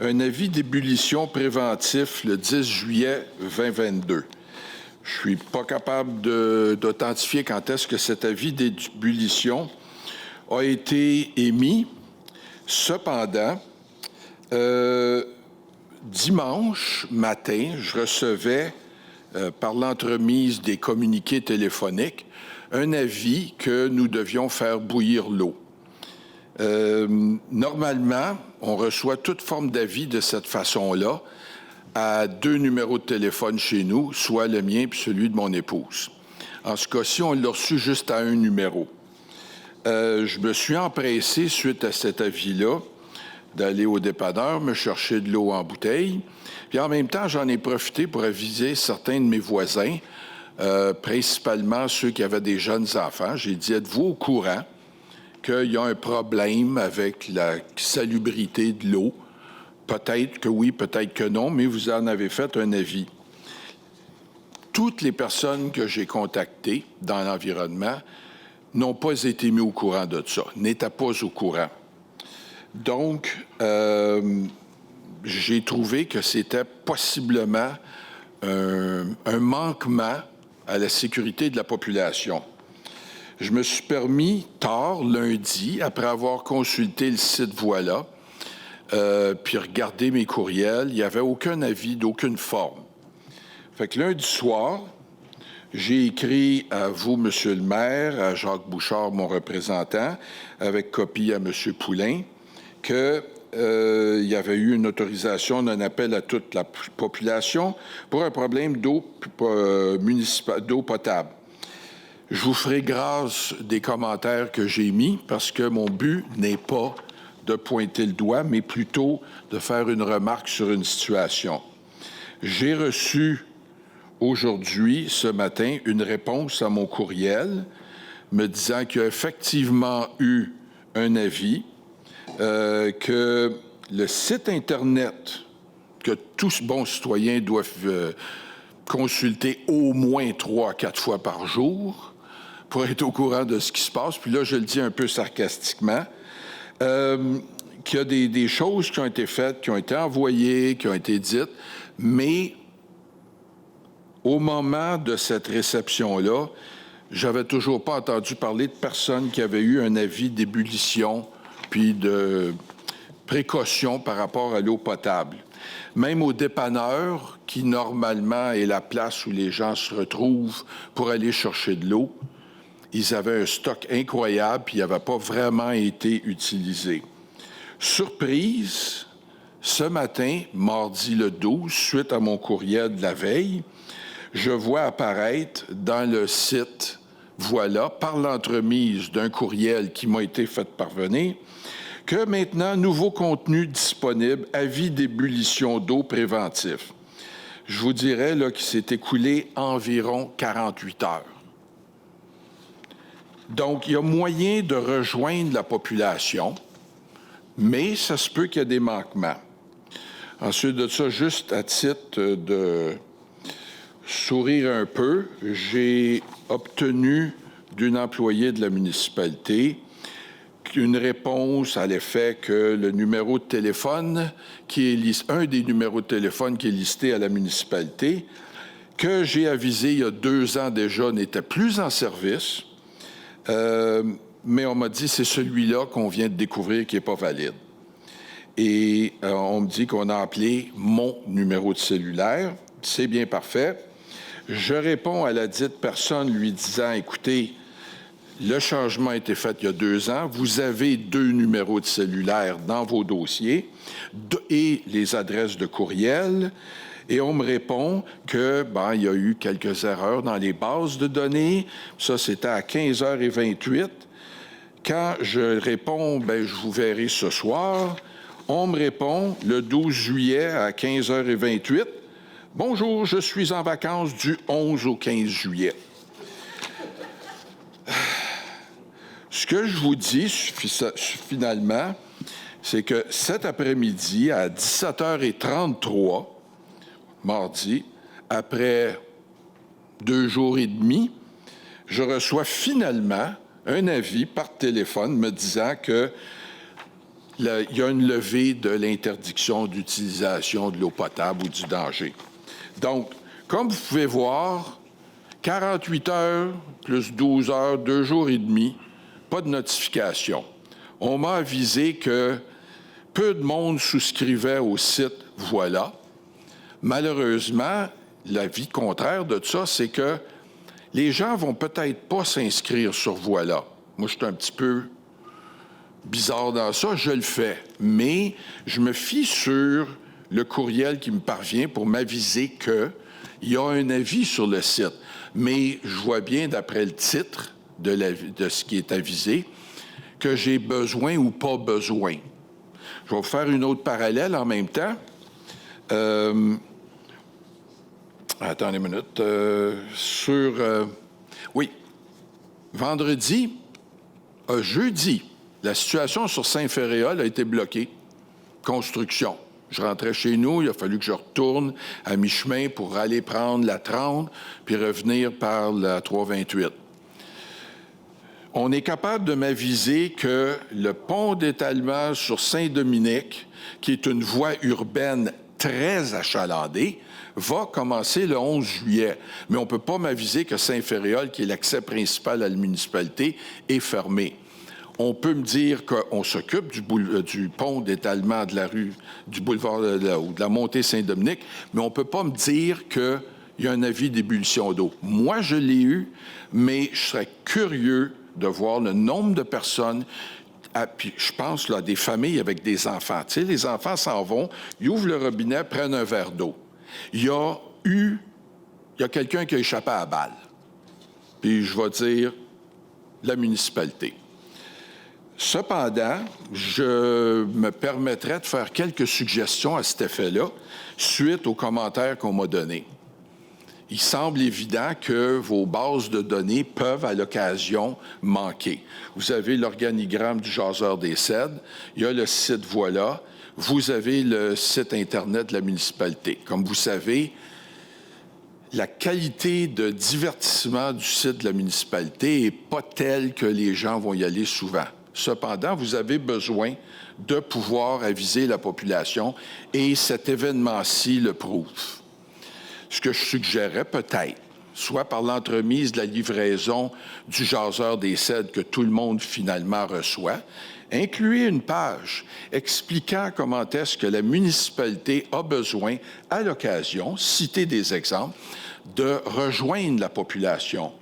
un avis d'ébullition préventif le 10 juillet 2022. Je ne suis pas capable d'authentifier quand est-ce que cet avis d'ébullition a été émis. Cependant, dimanche matin, je recevais, par l'entremise des communiqués téléphoniques, un avis que nous devions faire bouillir l'eau. Normalement, on reçoit toute forme d'avis de cette façon-là à 2 numéros de téléphone chez nous, soit le mien puis celui de mon épouse. En ce cas-ci, on l'a reçu juste à un numéro. Je me suis empressé, suite à cet avis-là, d'aller au dépanneur, me chercher de l'eau en bouteille. Puis en même temps, j'en ai profité pour aviser certains de mes voisins, principalement ceux qui avaient des jeunes enfants. J'ai dit, êtes-vous au courant qu'il y a un problème avec la salubrité de l'eau? Peut-être que oui, peut-être que non, mais vous en avez fait un avis. Toutes les personnes que j'ai contactées dans l'environnement n'ont pas été mis au courant de ça, n'étaient pas au courant. Donc, j'ai trouvé que c'était possiblement un manquement à la sécurité de la population. Je me suis permis, tard, lundi, après avoir consulté le site Voilà, puis regardé mes courriels, il n'y avait aucun avis d'aucune forme. Fait que lundi soir, j'ai écrit à vous, Monsieur le maire, à Jacques Bouchard, mon représentant, avec copie à M. Poulain, qu'il y avait eu une autorisation d'un appel à toute la population pour un problème d'eau potable. Je vous ferai grâce des commentaires que j'ai mis parce que mon but n'est pas de pointer le doigt, mais plutôt de faire une remarque sur une situation. J'ai reçu aujourd'hui, ce matin, une réponse à mon courriel me disant qu'il y a effectivement eu un avis, que le site Internet que tous bons citoyens doivent consulter au moins 3 à 4 fois par jour pour être au courant de ce qui se passe. Puis là, je le dis un peu sarcastiquement, qu'il y a des choses qui ont été faites, qui ont été envoyées, qui ont été dites, mais au moment de cette réception-là, j'avais toujours pas entendu parler de personne qui avait eu un avis d'ébullition puis de précaution par rapport à l'eau potable. Même au dépanneur, qui normalement est la place où les gens se retrouvent pour aller chercher de l'eau, ils avaient un stock incroyable puis il n'avait pas vraiment été utilisé. Surprise, ce matin, mardi le 12, suite à mon courriel de la veille, je vois apparaître dans le site Voilà, par l'entremise d'un courriel qui m'a été fait parvenir, que maintenant, nouveau contenu disponible, avis d'ébullition d'eau préventif. Je vous dirais là, qu'il s'est écoulé environ 48 heures. Donc, il y a moyen de rejoindre la population, mais ça se peut qu'il y ait des manquements. Ensuite de ça, juste à titre de sourire un peu, j'ai obtenu d'une employée de la municipalité une réponse à l'effet que le numéro de téléphone, un des numéros de téléphone qui est listé à la municipalité, que j'ai avisé il y a 2 ans déjà, n'était plus en service, mais on m'a dit c'est celui-là qu'on vient de découvrir qui n'est pas valide. Et on me dit qu'on a appelé mon numéro de cellulaire. C'est bien parfait. Je réponds à la dite personne lui disant, écoutez, le changement a été fait il y a 2 ans. Vous avez 2 numéros de cellulaire dans vos dossiers et les adresses de courriel. Et on me répond que, il y a eu quelques erreurs dans les bases de données. Ça, c'était à 15h28. Quand je réponds, je vous verrai ce soir, on me répond le 12 juillet à 15h28. Bonjour, je suis en vacances du 11 au 15 juillet. Ce que je vous dis finalement, c'est que cet après-midi, à 17h33, mardi, après 2 jours et demi, je reçois finalement un avis par téléphone me disant que il y a une levée de l'interdiction d'utilisation de l'eau potable ou du danger. Donc, comme vous pouvez voir, 48 heures plus 12 heures, 2 jours et demi, pas de notification. On m'a avisé que peu de monde souscrivait au site Voilà. Malheureusement, l'avis contraire de ça, c'est que les gens vont peut-être pas s'inscrire sur Voilà. Moi, je suis un petit peu bizarre dans ça, je le fais. Mais je me fie sur le courriel qui me parvient pour m'aviser qu'il y a un avis sur le site. Mais je vois bien, d'après le titre de ce qui est avisé, que j'ai besoin ou pas besoin. Je vais vous faire une autre parallèle en même temps. Attendez une minute. Oui. Jeudi, la situation sur Saint-Féréol a été bloquée. Construction. Je rentrais chez nous, il a fallu que je retourne à mi-chemin pour aller prendre la 30 puis revenir par la 328. On est capable de m'aviser que le pont d'étalement sur Saint-Dominique, qui est une voie urbaine très achalandée, va commencer le 11 juillet. Mais on ne peut pas m'aviser que Saint-Féréol, qui est l'accès principal à la municipalité, est fermé. On peut me dire qu'on s'occupe du pont d'étalement de la rue, du boulevard ou de la montée Saint-Dominique, mais on ne peut pas me dire qu'il y a un avis d'ébullition d'eau. Moi, je l'ai eu, mais je serais curieux de voir le nombre de personnes. Puis je pense là, à des familles avec des enfants. Tu sais, les enfants s'en vont, ils ouvrent le robinet, prennent un verre d'eau. Il y a quelqu'un qui a échappé à la balle. Puis je vais dire la municipalité. Cependant, je me permettrais de faire quelques suggestions à cet effet-là, suite aux commentaires qu'on m'a donnés. Il semble évident que vos bases de données peuvent, à l'occasion, manquer. Vous avez l'organigramme du Jaseur des Cèdres, il y a le site Voilà, vous avez le site Internet de la municipalité. Comme vous savez, la qualité de divertissement du site de la municipalité n'est pas telle que les gens vont y aller souvent. Cependant, vous avez besoin de pouvoir aviser la population et cet événement-ci le prouve. Ce que je suggérerais peut-être, soit par l'entremise de la livraison du Jaseur des Cèdres que tout le monde finalement reçoit, incluez une page expliquant comment est-ce que la municipalité a besoin, à l'occasion, citer des exemples, de rejoindre la population.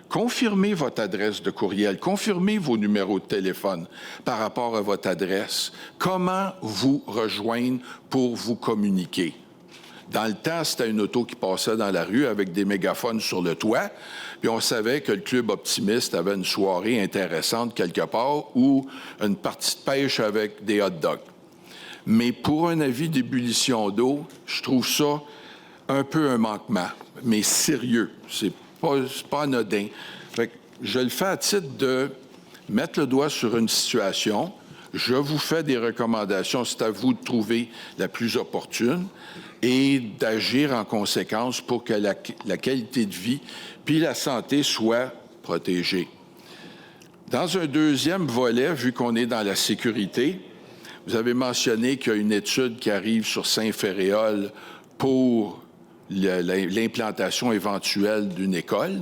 Confirmez votre adresse de courriel, confirmez vos numéros de téléphone par rapport à votre adresse. Comment vous rejoindre pour vous communiquer? Dans le temps, c'était une auto qui passait dans la rue avec des mégaphones sur le toit, puis on savait que le Club Optimiste avait une soirée intéressante quelque part ou une partie de pêche avec des hot dogs. Mais pour un avis d'ébullition d'eau, je trouve ça un peu un manquement, mais sérieux. C'est pas anodin. Fait que je le fais à titre de mettre le doigt sur une situation. Je vous fais des recommandations. C'est à vous de trouver la plus opportune et d'agir en conséquence pour que la qualité de vie puis la santé soient protégées. Dans un deuxième volet, vu qu'on est dans la sécurité, vous avez mentionné qu'il y a une étude qui arrive sur Saint-Féréol pour l'implantation éventuelle d'une école.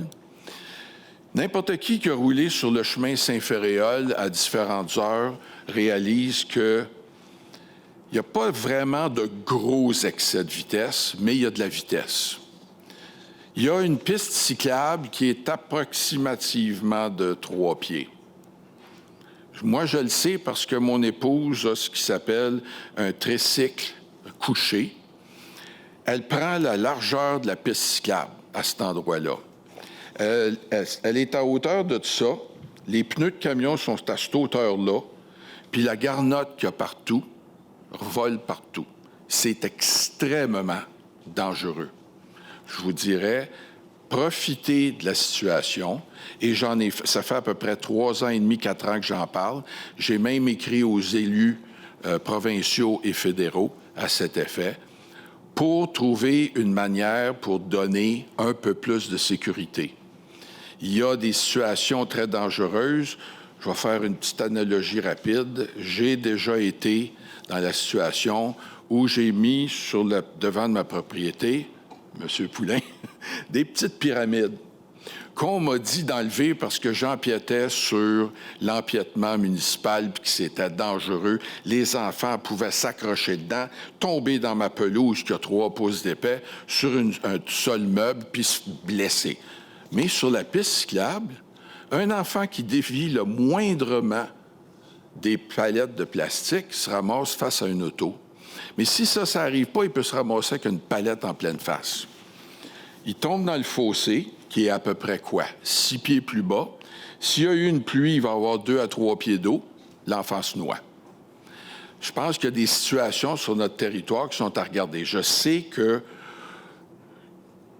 N'importe qui a roulé sur le chemin Saint-Féréol à différentes heures réalise qu'il n'y a pas vraiment de gros excès de vitesse, mais il y a de la vitesse. Il y a une piste cyclable qui est approximativement de 3 pieds. Moi, je le sais parce que mon épouse a ce qui s'appelle un tricycle couché. Elle prend la largeur de la piste cyclable à cet endroit-là. Elle est à hauteur de ça. Les pneus de camion sont à cette hauteur-là. Puis la garnotte qu'il y a partout vole partout. C'est extrêmement dangereux. Je vous dirais, profitez de la situation. Et ça fait à peu près 3 ans et demi, 4 ans que j'en parle. J'ai même écrit aux élus provinciaux et fédéraux à cet effet, pour trouver une manière pour donner un peu plus de sécurité. Il y a des situations très dangereuses. Je vais faire une petite analogie rapide. J'ai déjà été dans la situation où j'ai mis sur le devant de ma propriété, M. Poulain, des petites pyramides qu'on m'a dit d'enlever parce que j'empiétais sur l'empiètement municipal puis que c'était dangereux. Les enfants pouvaient s'accrocher dedans, tomber dans ma pelouse qui a 3 pouces d'épais sur un sol meuble puis se blesser. Mais sur la piste cyclable, un enfant qui dévie le moindrement des palettes de plastique se ramasse face à une auto. Mais si ça n'arrive pas, il peut se ramasser avec une palette en pleine face. Il tombe dans le fossé, qui est à peu près quoi? 6 pieds plus bas. S'il y a eu une pluie, il va avoir 2 à 3 pieds d'eau. L'enfant se noie. je pense qu'il y a des situations sur notre territoire qui sont à regarder. Je sais que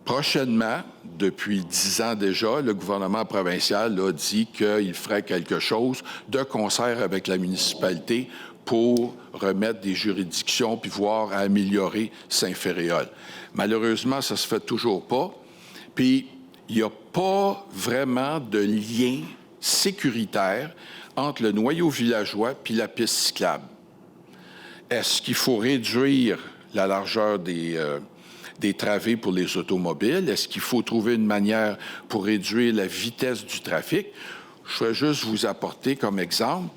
prochainement, depuis 10 ans déjà, le gouvernement provincial a dit qu'il ferait quelque chose de concert avec la municipalité pour remettre des juridictions puis voir à améliorer Saint-Féréol. Malheureusement, ça se fait toujours pas. Puis, il n'y a pas vraiment de lien sécuritaire entre le noyau villageois puis la piste cyclable. Est-ce qu'il faut réduire la largeur des travées pour les automobiles? Est-ce qu'il faut trouver une manière pour réduire la vitesse du trafic? Je vais juste vous apporter comme exemple.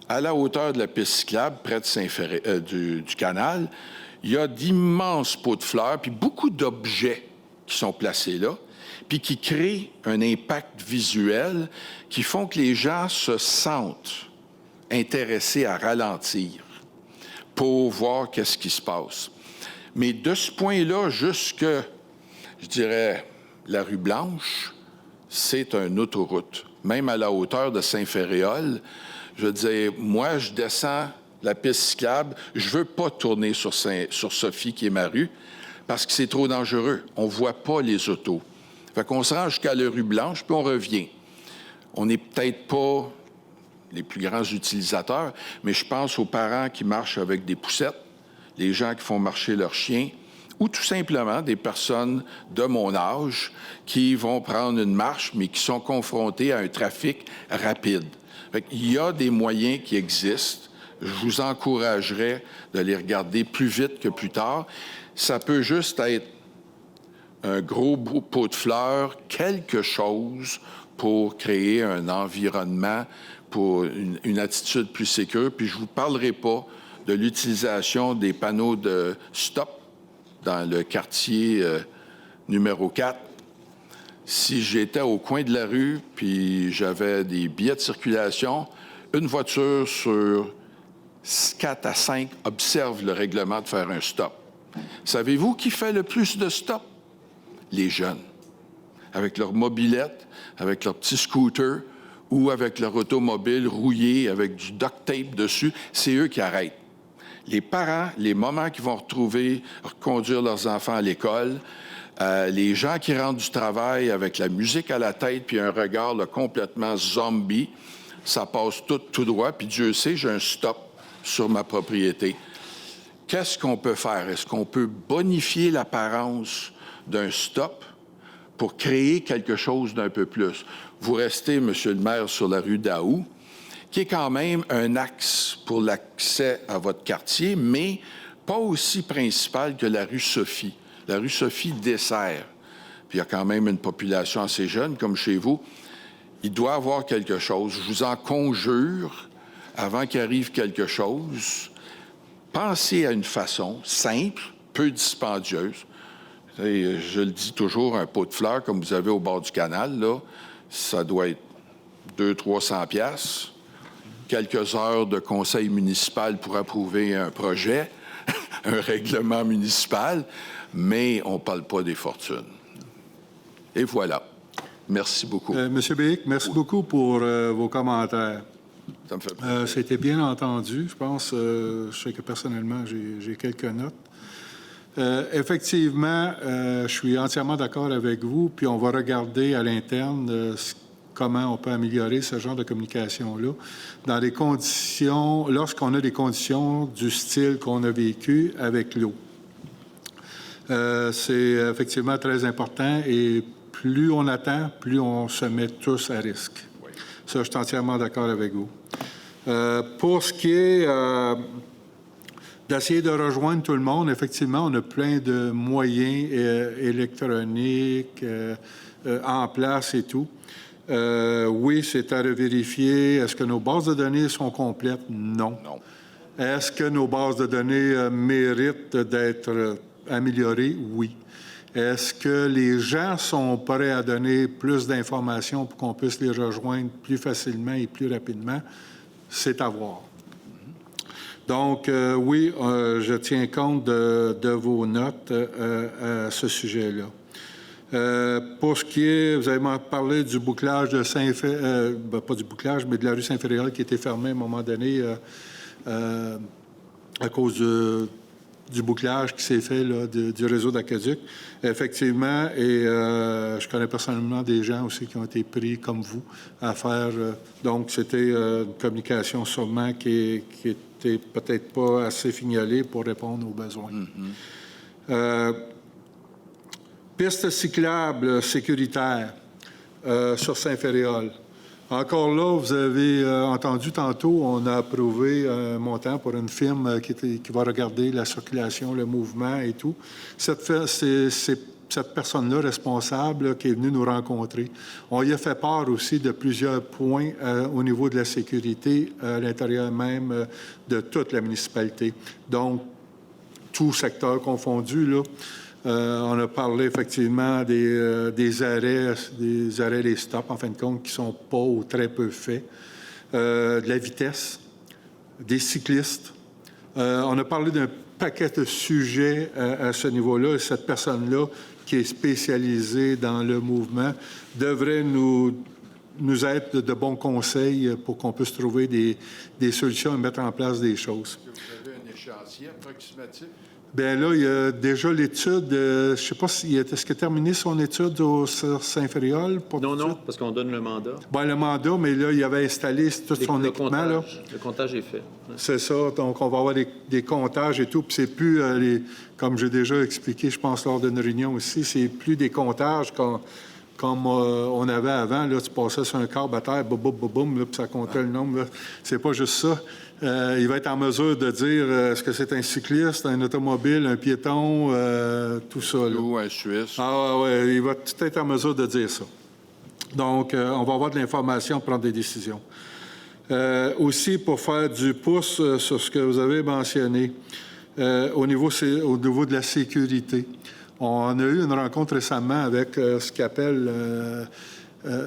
À la hauteur de la piste cyclable, près de du canal, il y a d'immenses pots de fleurs, puis beaucoup d'objets qui sont placés là, puis qui créent un impact visuel qui font que les gens se sentent intéressés à ralentir pour voir qu'est-ce qui se passe. Mais de ce point-là, jusque, je dirais, la rue Blanche, c'est une autoroute. Même à la hauteur de Saint-Féréol, je disais, moi, je descends la piste cyclable, je veux pas tourner sur Sophie, qui est ma rue, parce que c'est trop dangereux. On voit pas les autos. Fait qu'on se rend jusqu'à la rue Blanche, puis on revient. On n'est peut-être pas les plus grands utilisateurs, mais je pense aux parents qui marchent avec des poussettes, les gens qui font marcher leurs chiens, ou tout simplement des personnes de mon âge qui vont prendre une marche, mais qui sont confrontés à un trafic rapide. Il y a des moyens qui existent. Je vous encouragerais de les regarder plus vite que plus tard. Ça peut juste être un gros pot de fleurs, quelque chose pour créer un environnement, pour une attitude plus sécure. Puis je ne vous parlerai pas de l'utilisation des panneaux de stop dans le quartier numéro 4. Si j'étais au coin de la rue, puis j'avais des billets de circulation, une voiture sur 4 à 5 observe le règlement de faire un stop. Savez-vous qui fait le plus de stop? Les jeunes. Avec leur mobilette, avec leur petit scooter ou avec leur automobile rouillée avec du duct tape dessus, c'est eux qui arrêtent. Les parents, les mamans qui vont reconduire leurs enfants à l'école, les gens qui rentrent du travail avec la musique à la tête puis un regard là, complètement zombie, ça passe tout droit. Puis Dieu sait, j'ai un stop sur ma propriété. Qu'est-ce qu'on peut faire? Est-ce qu'on peut bonifier l'apparence d'un stop pour créer quelque chose d'un peu plus? Vous restez, Monsieur le maire, sur la rue Daou, qui est quand même un axe pour l'accès à votre quartier, mais pas aussi principal que la rue Sophie. La rue Sophie dessert. Puis il y a quand même une population assez jeune, comme chez vous. Il doit y avoir quelque chose. Je vous en conjure, avant qu'il arrive quelque chose, pensez à une façon simple, peu dispendieuse. Et je le dis toujours, un pot de fleurs, comme vous avez au bord du canal, là, ça doit être 200-300 piastres. Quelques heures de conseil municipal pour approuver un projet, un règlement municipal, mais on ne parle pas des fortunes. Et voilà. Merci beaucoup. Monsieur Bic, merci beaucoup pour vos commentaires. Ça me fait plaisir. C'était bien entendu. Je pense, je sais que personnellement, j'ai quelques notes. Effectivement, je suis entièrement d'accord avec vous, puis on va regarder à l'interne comment on peut améliorer ce genre de communication-là dans des conditions, lorsqu'on a des conditions du style qu'on a vécu avec l'eau. C'est effectivement très important et plus on attend, plus on se met tous à risque. Oui. Ça, je suis entièrement d'accord avec vous. Pour ce qui est d'essayer de rejoindre tout le monde, effectivement, on a plein de moyens électroniques en place et tout. Oui, c'est à revérifier. Est-ce que nos bases de données sont complètes? Non. Non. Est-ce que nos bases de données méritent d'être améliorées? Oui. Est-ce que les gens sont prêts à donner plus d'informations pour qu'on puisse les rejoindre plus facilement et plus rapidement? C'est à voir. Donc, oui, je tiens compte de vos notes à ce sujet-là. Pour ce qui est, vous avez parlé du bouclage de pas du bouclage, mais de la rue Saint-Féréol qui était fermée à un moment donné à cause du bouclage qui s'est fait là, du réseau d'Aqueduc. Effectivement, et je connais personnellement des gens aussi qui ont été pris comme vous à faire. Donc, c'était une communication sûrement qui était peut-être pas assez fignolée pour répondre aux besoins. Piste cyclable sécuritaire sur Saint-Féréol. Encore là, vous avez entendu tantôt, on a approuvé un montant pour une firme qui va regarder la circulation, le mouvement et tout. Cette personne-là responsable là, qui est venue nous rencontrer. On y a fait part aussi de plusieurs points au niveau de la sécurité à l'intérieur même de toute la municipalité. Donc, tout secteur confondu, là. On a parlé effectivement des arrêts, des stops, en fin de compte, qui ne sont pas ou très peu faits, de la vitesse, des cyclistes. On a parlé d'un paquet de sujets à ce niveau-là. Et cette personne-là, qui est spécialisée dans le mouvement, devrait nous être de bons conseils pour qu'on puisse trouver des solutions et mettre en place des choses. Vous avez un échéancier approximatif? Bien là, il y a déjà l'étude, je ne sais pas est-ce qu'il a terminé son étude sur Saint-Féréol? Non, parce qu'on donne le mandat. Bien, le mandat, mais là, il avait installé tout son équipement. Là. Le comptage est fait. C'est ça, donc on va avoir des comptages et tout, puis c'est plus, comme j'ai déjà expliqué, je pense, lors d'une réunion aussi, c'est plus des comptages comme on avait avant, là, tu passais sur un câble à terre, boum, boum, boum, boum, là, puis ça comptait le nombre. Là. C'est pas juste ça. Il va être en mesure de dire est-ce que c'est un cycliste, un automobile, un piéton, tout ça. Là. Ou un Suisse. Ah oui, il va tout être en mesure de dire ça. Donc, on va avoir de l'information pour prendre des décisions. Aussi, pour faire du pouce sur ce que vous avez mentionné, au niveau de la sécurité, on a eu une rencontre récemment avec ce qu'on appelle...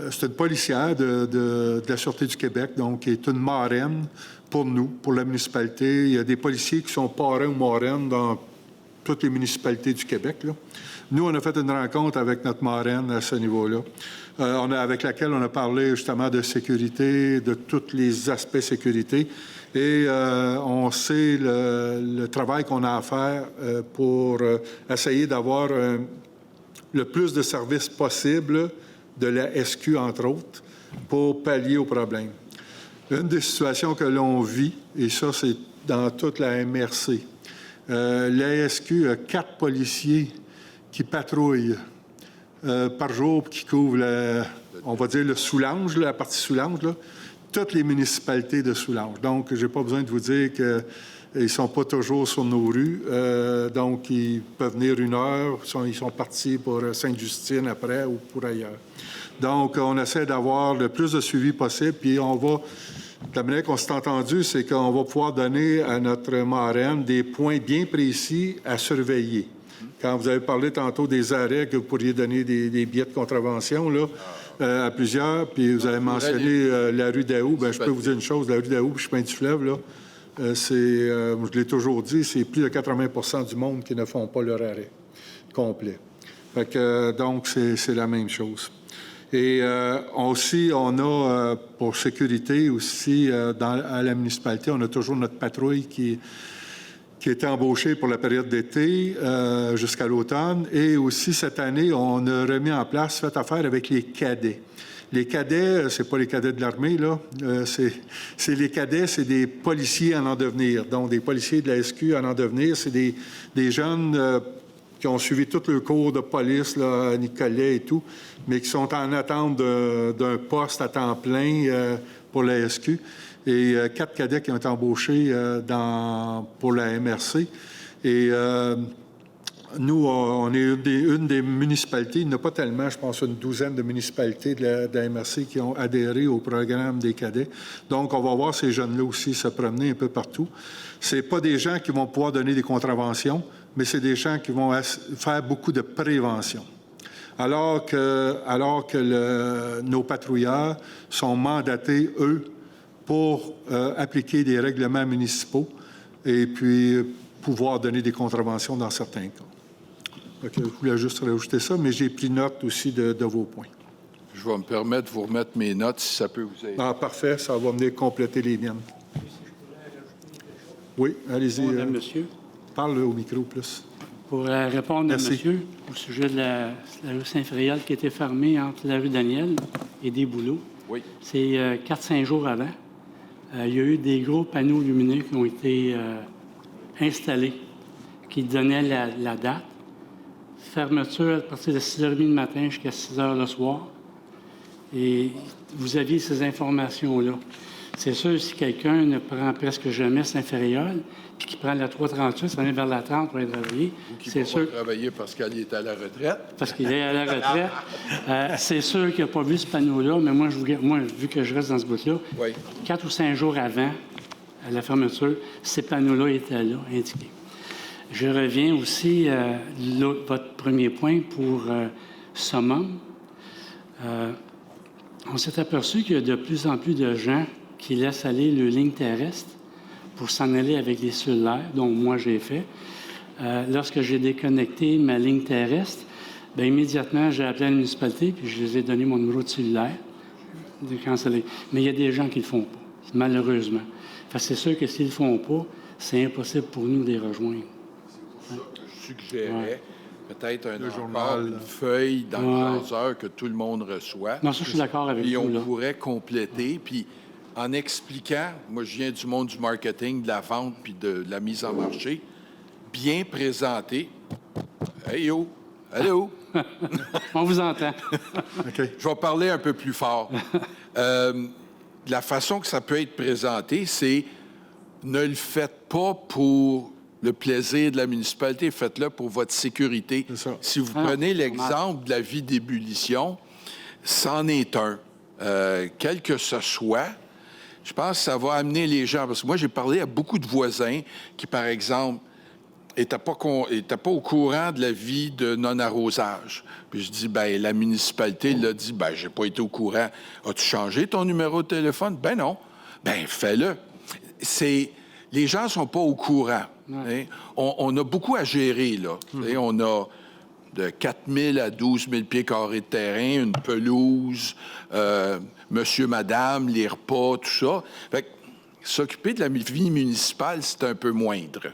c'est une policière de la Sûreté du Québec, donc qui est une marraine pour nous, pour la municipalité. Il y a des policiers qui sont parrains ou marraines dans toutes les municipalités du Québec. Là. Nous, on a fait une rencontre avec notre marraine à ce niveau-là, avec laquelle on a parlé justement de sécurité, de tous les aspects sécurité. Et on sait le travail qu'on a à faire pour essayer d'avoir le plus de services possible de la SQ, entre autres, pour pallier aux problèmes. Une des situations que l'on vit, et ça, c'est dans toute la MRC, la SQ a 4 policiers qui patrouillent par jour, qui couvrent, on va dire, le Soulanges, la partie Soulanges, là, toutes les municipalités de Soulanges. Donc, je n'ai pas besoin de vous dire qu'ils ne sont pas toujours sur nos rues. Donc, ils peuvent venir 1 heure. Ils sont partis pour Sainte-Justine après ou pour ailleurs. Donc, on essaie d'avoir le plus de suivi possible. Puis, on va... La manière qu'on s'est entendu, c'est qu'on va pouvoir donner à notre marraine des points bien précis à surveiller. Quand vous avez parlé tantôt des arrêts, que vous pourriez donner des billets de contravention, là, à plusieurs, puis vous avez mentionné la rue d'Aou. Bien, je peux vous dire une chose, la rue d'Aou, Chemin-du-Fleuve, là, je l'ai toujours dit, c'est plus de 80 du monde qui ne font pas leur arrêt complet. Fait que, donc, c'est la même chose. Et aussi, on a, pour sécurité aussi, à la municipalité, on a toujours notre patrouille qui était embauchée pour la période d'été jusqu'à l'automne. Et aussi, cette année, on a remis en place, fait affaire avec les cadets. Les cadets, c'est pas les cadets de l'armée, là. C'est les cadets, c'est des policiers en devenir. Donc, des policiers de la SQ en devenir. C'est des jeunes qui ont suivi tout le cours de police, là, à Nicolet et tout, mais qui sont en attente d'un poste à temps plein pour la SQ. Et 4 cadets qui ont été embauchés pour la MRC. Et nous, on est une des municipalités, il n'y en a pas tellement, je pense une douzaine de municipalités de la MRC qui ont adhéré au programme des cadets. Donc, on va voir ces jeunes-là aussi se promener un peu partout. Ce pas des gens qui vont pouvoir donner des contraventions, mais c'est des gens qui vont faire beaucoup de prévention. Alors que nos patrouilleurs sont mandatés, eux, pour appliquer des règlements municipaux et puis pouvoir donner des contraventions dans certains cas. Donc, je voulais juste rajouter ça, mais j'ai pris note aussi de vos points. Je vais me permettre de vous remettre mes notes si ça peut vous aider. Ah, parfait, ça va venir compléter les miennes. Oui, allez-y. Madame, monsieur. Parle au micro plus. Pour répondre Merci. à monsieur au sujet de la rue Saint-Fréal qui était fermée entre la rue Daniel et des Bouleaux. Oui. C'est 4-5 jours avant. Il y a eu des gros panneaux lumineux qui ont été installés, qui donnaient la date. Fermeture à partir de 6h30 le matin jusqu'à 6h le soir. Et vous aviez ces informations-là. C'est sûr, si quelqu'un ne prend presque jamais Saint-Fréal, puis qui prend la 338, ça va vers la 30 pour aller travailler, Ou qui c'est va sûr, pas travailler parce qu'elle est à la retraite. parce qu'il est à la retraite, c'est sûr qu'il n'a pas vu ce panneau-là, mais moi, vu que je reste dans ce bout-là, Oui. 4 ou 5 jours avant la fermeture, ces panneaux-là étaient là, indiqués. Je reviens aussi à votre premier point pour Summum. On s'est aperçu qu'il y a de plus en plus de gens qui laissent aller le ligne terrestre pour s'en aller avec les cellulaires, dont moi j'ai fait. Lorsque j'ai déconnecté ma ligne terrestre, bien, immédiatement, j'ai appelé la municipalité puis je les ai donné mon numéro de cellulaire de canceller. Mais il y a des gens qui ne le font pas, malheureusement. Fait que c'est sûr que s'ils ne le font pas, c'est impossible pour nous de les rejoindre. Je suggérais peut-être un journal, une feuille dans le classeur que tout le monde reçoit. Non, ça, je suis d'accord avec Puis vous, on là. pourrait compléter, puis en expliquant, moi je viens du monde du marketing, de la vente, puis de la mise en marché, bien présenté. Hey yo, allô? On vous entend. OK. Je vais parler un peu plus fort. La façon que ça peut être présenté, c'est ne le faites pas pour le plaisir de la municipalité, faites-le pour votre sécurité. C'est ça. Si vous Ah, prenez normal. l'exemple de la vie d'ébullition, c'en est un. Quel que ce soit, je pense que ça va amener les gens. Parce que moi, j'ai parlé à beaucoup de voisins qui, par exemple, n'étaient pas au courant de la vie de non-arrosage. Puis je dis, bien, la municipalité l'a dit, bien, j'ai pas été au courant. As-tu changé ton numéro de téléphone? Ben non. Ben, fais-le. Les gens sont pas au courant. Hein. On a beaucoup à gérer, là. On a de 4 000 à 12 000 pieds carrés de terrain, une pelouse, monsieur, madame, les repas, tout ça. Fait que s'occuper de la vie municipale, c'est un peu moindre.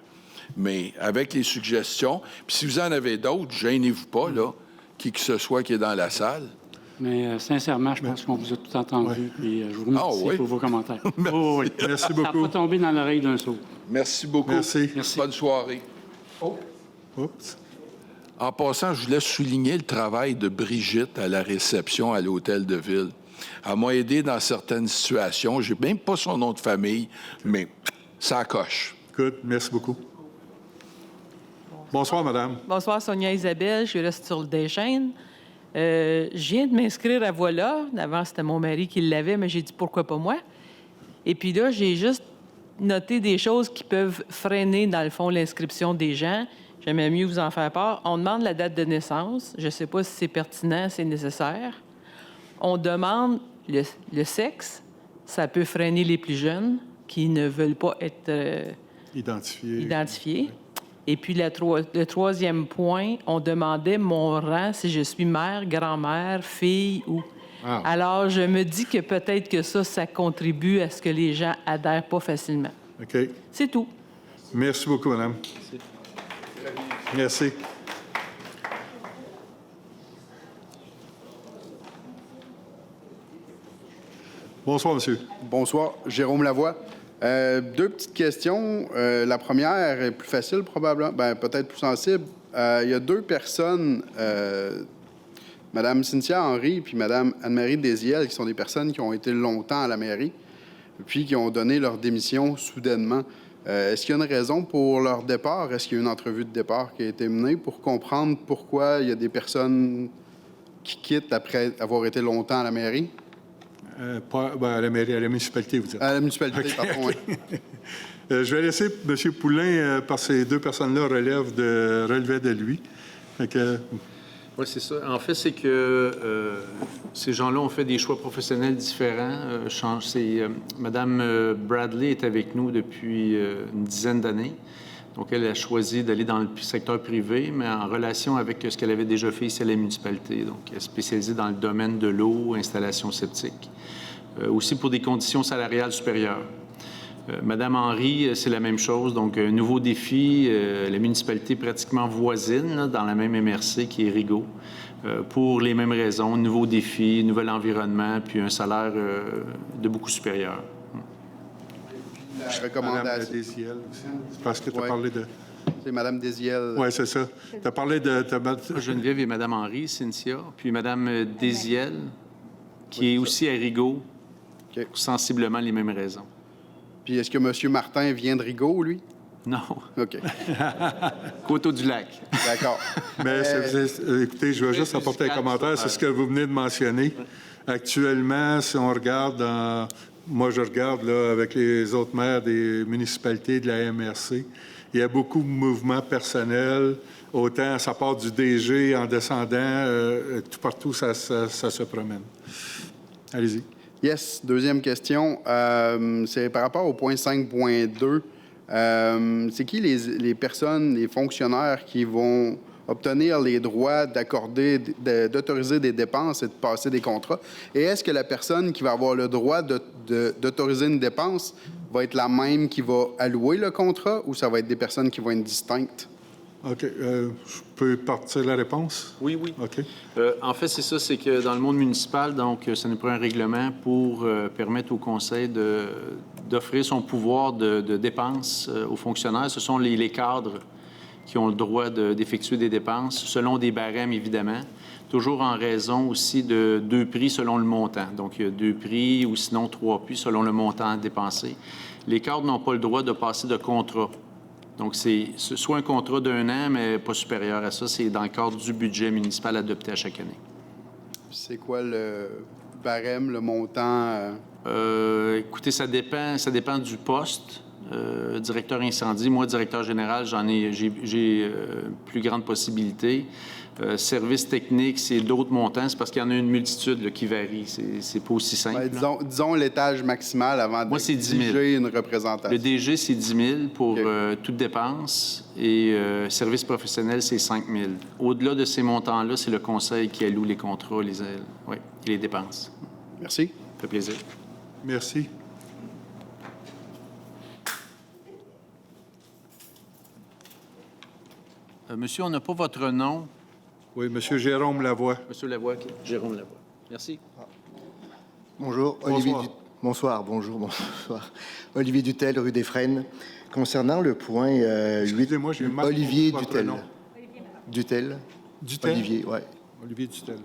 Mais avec les suggestions, puis si vous en avez d'autres, gênez-vous pas, là, qui que ce soit qui est dans la salle. Mais sincèrement, je pense qu'on vous a tout entendu. Puis je vous remercie oui? pour vos commentaires. Merci. Oh, oui. Merci Ça n'a beaucoup. pas tombé dans l'oreille d'un saut. Merci beaucoup. Merci. Merci. Bonne soirée. Oups. En passant, je voulais souligner le travail de Brigitte à la réception à l'Hôtel de Ville. Elle m'a aidé dans certaines situations. J'ai même pas son nom de famille, mais ça coche. Good. Merci beaucoup. Bonsoir, madame. Bonsoir, Sonia Isabelle. Je reste sur le Deschaines. Je viens de m'inscrire à Voilà. Avant, c'était mon mari qui l'avait, mais j'ai dit pourquoi pas moi. Et puis là, j'ai juste noté des choses qui peuvent freiner, dans le fond, l'inscription des gens. J'aimerais mieux vous en faire part. On demande la date de naissance. Je ne sais pas si c'est pertinent, c'est nécessaire. On demande le sexe. Ça peut freiner les plus jeunes qui ne veulent pas être identifiés. Et puis, le troisième point, on demandait mon rang, si je suis mère, grand-mère, fille ou... Ah. Alors, je me dis que peut-être que ça contribue à ce que les gens adhèrent pas facilement. OK. C'est tout. Merci beaucoup, madame. Merci. Bonsoir, monsieur. Bonsoir, Jérôme Lavoie. Deux petites questions. La première est plus facile, probablement, peut-être plus sensible. Il y a deux personnes, Mme Cynthia Henry et Mme Anne-Marie Désiel, qui sont des personnes qui ont été longtemps à la mairie, puis qui ont donné leur démission soudainement. Est-ce qu'il y a une raison pour leur départ? Est-ce qu'il y a une entrevue de départ qui a été menée pour comprendre pourquoi il y a des personnes qui quittent après avoir été longtemps à la mairie? À la mairie, à la municipalité, vous dites. À la municipalité, pardon, oui. Je vais laisser M. Poulain, parce que ces deux personnes-là relevaient de lui. Oui, c'est ça. En fait, c'est que ces gens-là ont fait des choix professionnels différents. Mme Bradley est avec nous depuis une dizaine d'années. Donc, elle a choisi d'aller dans le secteur privé, mais en relation avec ce qu'elle avait déjà fait ici à la municipalité. Donc, elle est spécialisée dans le domaine de l'eau, installation septique. Aussi pour des conditions salariales supérieures. Madame Henry, c'est la même chose. Donc, un nouveau défi, la municipalité pratiquement voisine, là, dans la même MRC qui est Rigaud, pour les mêmes raisons, nouveau défi, nouvel environnement, puis un salaire de beaucoup supérieur. La Madame recommandation. Désiel aussi. C'est parce que tu as Ouais. parlé de... C'est Mme Désiel. Oui, c'est ça. Tu as parlé de... Geneviève et Madame Henry, Cynthia, puis Madame Désiel, qui est aussi à Rigaud, OK. pour sensiblement les mêmes raisons. Puis est-ce que M. Martin vient de Rigaud, lui? Non, OK. Coteau-du-Lac. D'accord. Mais écoutez, je veux juste apporter un commentaire. C'est ce que vous venez de mentionner. Actuellement, si on regarde, moi je regarde là, avec les autres maires des municipalités de la MRC, il y a beaucoup de mouvements personnels. Autant ça part du DG en descendant, tout partout ça se promène. Allez-y. Yes, deuxième question. C'est par rapport au point 5.2. C'est qui les personnes, les fonctionnaires qui vont obtenir les droits d'autoriser des dépenses et de passer des contrats? Et est-ce que la personne qui va avoir le droit d'autoriser une dépense va être la même qui va allouer le contrat ou ça va être des personnes qui vont être distinctes? OK. Je peux partir la réponse? Oui, oui. OK. En fait, c'est ça, c'est que dans le monde municipal, donc, ça nous prend un règlement pour permettre au conseil d'offrir son pouvoir de dépenses aux fonctionnaires. Ce sont les cadres qui ont le droit d'effectuer des dépenses, selon des barèmes, évidemment, toujours en raison aussi de 2 prix selon le montant. Donc, il y a 2 prix ou sinon 3 prix selon le montant dépensé. Les cadres n'ont pas le droit de passer de contrat. Donc, c'est soit un contrat d'1 an, mais pas supérieur à ça. C'est dans le cadre du budget municipal adopté à chaque année. C'est quoi le barème, le montant? Écoutez, ça dépend du poste. Directeur incendie, moi, directeur général, j'ai plus grande possibilité. Service technique, c'est d'autres montants. C'est parce qu'il y en a une multitude là, qui varie. C'est pas aussi simple. Ben, disons l'étage maximal avant Moi, c'est 10 000. d'exiger une représentation. Le DG, c'est 10 000 pour OK. toute dépense et service professionnel, c'est 5 000. Au-delà de ces montants-là, c'est le conseil qui alloue les contrats, et les dépenses. Merci. Ça fait plaisir. Merci. Monsieur, on n'a pas votre nom. Oui, M. Jérôme Lavoie. Monsieur Lavoie, Jérôme Lavoie. Merci. Bonjour, Bonsoir. bonsoir. Olivier Dutel, rue des Frênes. Concernant le point 8... Excusez-moi, j'ai mal Olivier compris votre Dutel. nom. Dutel. Dutel? Olivier, oui. Olivier Dutel.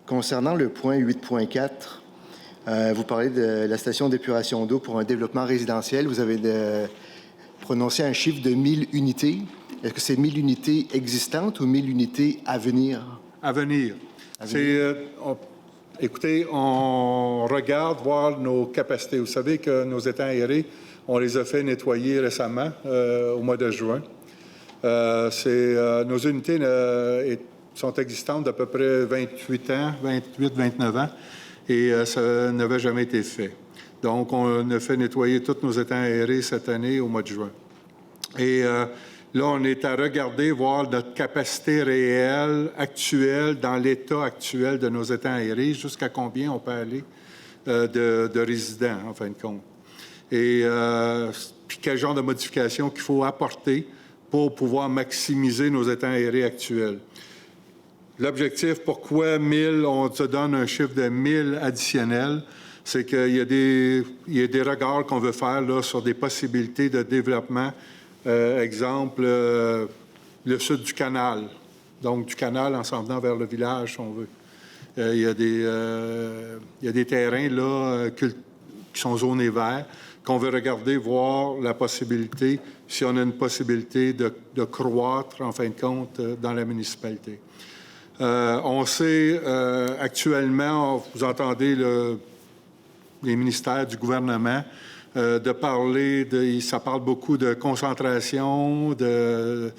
Concernant le point 8.4, vous parlez de la station d'épuration d'eau pour un développement résidentiel. Vous avez prononcé un chiffre de 1000 unités. Est-ce que c'est 1000 unités existantes ou 1000 unités à venir? À venir. Écoutez, on regarde voir nos capacités. Vous savez que nos étangs aérés, on les a fait nettoyer récemment, au mois de juin. Nos unités sont existantes d'à peu près 28 ans, 28, 29 ans, et ça n'avait jamais été fait. Donc, on a fait nettoyer tous nos étangs aérés cette année au mois de juin. Et là, on est à regarder, voir notre capacité réelle, actuelle, dans l'état actuel de nos étangs aérés, jusqu'à combien on peut aller de résidents, en fin de compte. Et puis quel genre de modifications qu'il faut apporter pour pouvoir maximiser nos étangs aérés actuels. L'objectif, pourquoi 1000, on se donne un chiffre de 1000 additionnels, c'est qu'il y a des regards qu'on veut faire là, sur des possibilités de développement. Exemple, le sud du canal. Donc, du canal en s'en venant vers le village, si on veut. Il y a des terrains là, qui sont zonés verts, qu'on veut regarder, voir la possibilité, si on a une possibilité de croître, en fin de compte, dans la municipalité. On sait actuellement, vous entendez les ministères du gouvernement, de parler, ça parle beaucoup de concentration, de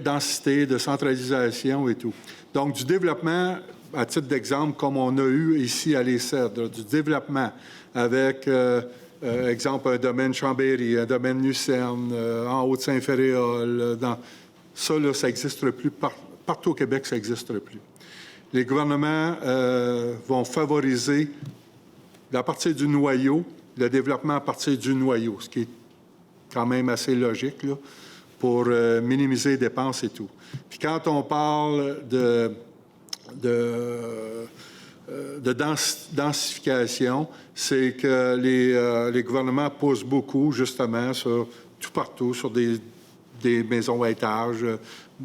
densité, de centralisation et tout. Donc, du développement, à titre d'exemple, comme on a eu ici à Les Cèdres, du développement avec, exemple, un domaine Chambéry, un domaine Lucerne, en Haute-Saint-Féréol. Ça, là, ça n'existe plus. Partout au Québec, ça n'existe plus. Les gouvernements vont favoriser, à partir du noyau, le développement à partir du noyau, ce qui est quand même assez logique là, pour minimiser les dépenses et tout. Puis quand on parle de densification, c'est que les gouvernements poussent beaucoup, justement, tout partout, sur des maisons à étages,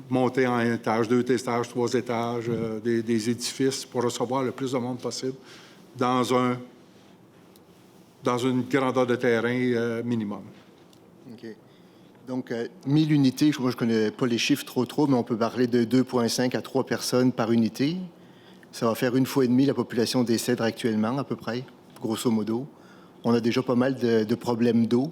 montées en étages, 2 étages, 3 étages, des édifices pour recevoir le plus de monde possible dans une grandeur de terrain minimum. OK. Donc, 1000 unités, moi, je ne connais pas les chiffres trop, mais on peut parler de 2,5 à 3 personnes par unité. Ça va faire 1,5 fois la population des Cèdres actuellement, à peu près, grosso modo. On a déjà pas mal de problèmes d'eau.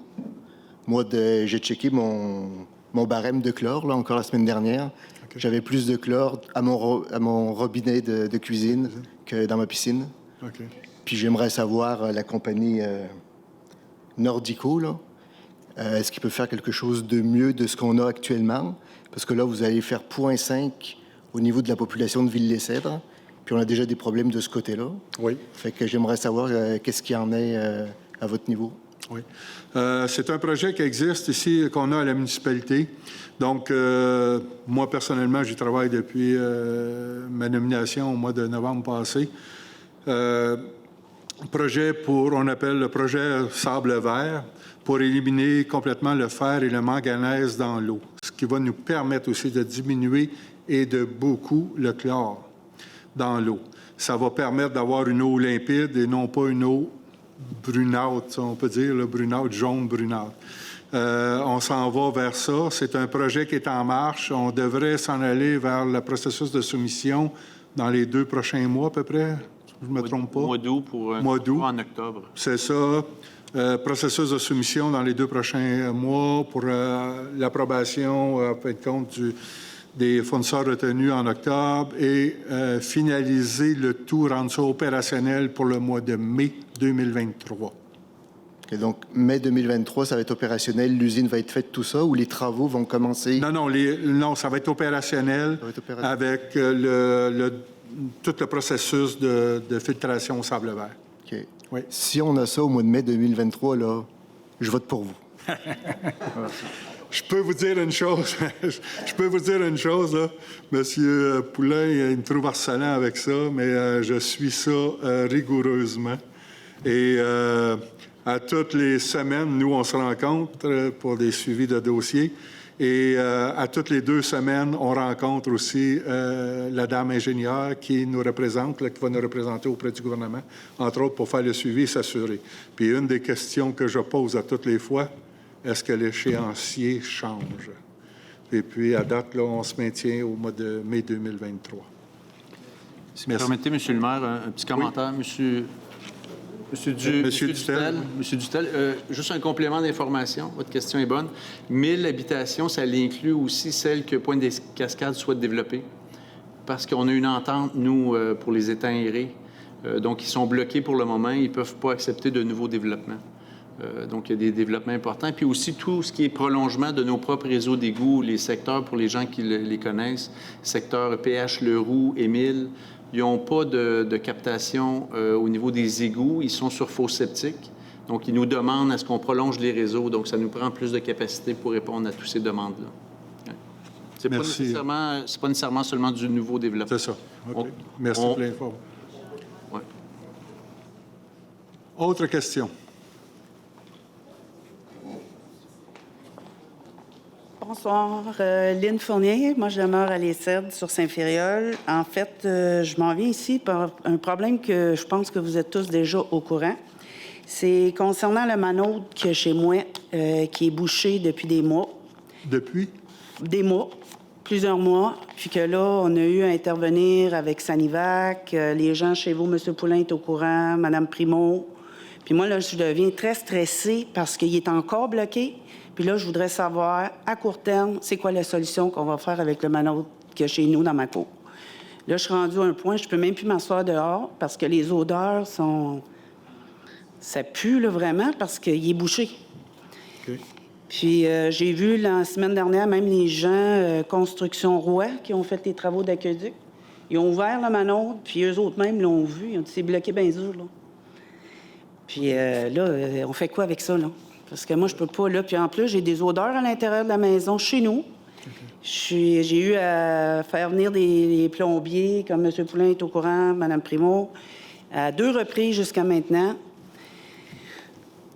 Moi, j'ai checké mon barème de chlore, là, encore la semaine dernière. Okay. J'avais plus de chlore à mon robinet de cuisine que dans ma piscine. Okay. Puis j'aimerais savoir, la compagnie Nordico, là, est-ce qu'il peut faire quelque chose de mieux de ce qu'on a actuellement? Parce que là, vous allez faire 0,5 au niveau de la population de Ville-les-Cèdres. Puis on a déjà des problèmes de ce côté-là. Oui. Fait que j'aimerais savoir qu'est-ce qu'il y en est à votre niveau. Oui. C'est un projet qui existe ici, qu'on a à la municipalité. Donc, moi, personnellement, j'y travaille depuis ma nomination au mois de novembre passé. Projet on appelle le projet Sable Vert, pour éliminer complètement le fer et le manganèse dans l'eau, ce qui va nous permettre aussi de diminuer et de beaucoup le chlore dans l'eau. Ça va permettre d'avoir une eau limpide et non pas une eau brunâtre, on peut dire, brunâtre, jaune brunâtre. On s'en va vers ça. C'est un projet qui est en marche. On devrait s'en aller vers le processus de soumission dans les 2 prochains mois à peu près. Je ne me trompe pas. Mois d'août pour un mois en octobre. C'est ça. Processus de soumission dans les 2 prochains mois pour l'approbation, en fin de compte, des fournisseurs retenus en octobre et finaliser le tout, rendre ça opérationnel pour le mois de mai 2023. Okay, donc, mai 2023, ça va être opérationnel. L'usine va être faite, tout ça, ou les travaux vont commencer? Non, ça va être opérationnel, avec tout le processus de filtration au sable vert. OK. Oui. Si on a ça au mois de mai 2023, là, je vote pour vous. Je peux vous dire une chose, là. Monsieur Poulain, il me trouve harcelant avec ça, mais je suis ça rigoureusement. Et à toutes les semaines, nous, on se rencontre pour des suivis de dossiers. Et à toutes les 2 semaines, on rencontre aussi la dame ingénieure qui nous représente, là, qui va nous représenter auprès du gouvernement, entre autres pour faire le suivi et s'assurer. Puis une des questions que je pose à toutes les fois, est-ce que l'échéancier change? Et puis, à date, là, on se maintient au mois de mai 2023. Si vous permettez, M. le maire, un petit commentaire. Oui. Monsieur Dutel, juste un complément d'information. Votre question est bonne. 1000 habitations, ça l'inclut aussi celles que Pointe des Cascades souhaite développer. Parce qu'on a une entente, nous, pour les étangs aérés. Donc, ils sont bloqués pour le moment. Ils ne peuvent pas accepter de nouveaux développements. Donc, il y a des développements importants. Puis aussi, tout ce qui est prolongement de nos propres réseaux d'égouts, les secteurs, pour les gens qui les connaissent, secteur PH Leroux, Émile, ils n'ont pas de captation au niveau des égouts. Ils sont sur fosse septique. Donc, ils nous demandent à ce qu'on prolonge les réseaux. Donc, ça nous prend plus de capacité pour répondre à toutes ces demandes-là. Ouais. C'est pas nécessairement seulement du nouveau développement. C'est ça. Okay. Merci pour l'info. Ouais. Autre question. Bonsoir, Lynne Fournier. Moi, je demeure à Les Cèdres, sur Saint-Féréol. En fait, je m'en viens ici par un problème que je pense que vous êtes tous déjà au courant. C'est concernant le manode qu'il y a chez moi, qui est bouché depuis des mois. Depuis? Des mois, plusieurs mois. Puis que là, on a eu à intervenir avec Sanivac. Les gens chez vous, M. Poulain est au courant, Mme Primo. Puis moi, là, je deviens très stressée parce qu'il est encore bloqué. Puis là, je voudrais savoir, à court terme, c'est quoi la solution qu'on va faire avec le manode qu'il y a chez nous dans ma cour. Là, je suis rendue à un point, je ne peux même plus m'asseoir dehors parce que les odeurs sont... Ça pue, là, vraiment, parce qu'il est bouché. Okay. Puis j'ai vu, la semaine dernière, même les gens Construction Roy qui ont fait les travaux d'aqueduc. Ils ont ouvert le manode, puis eux autres même l'ont vu. Ils ont dit, c'est bloqué bien dur, là. Puis là, on fait quoi avec ça, là? Parce que moi, je peux pas, là. Puis en plus, j'ai des odeurs à l'intérieur de la maison, chez nous. J'ai eu à faire venir des plombiers, comme M. Poulain est au courant, Mme Primo, à 2 reprises jusqu'à maintenant.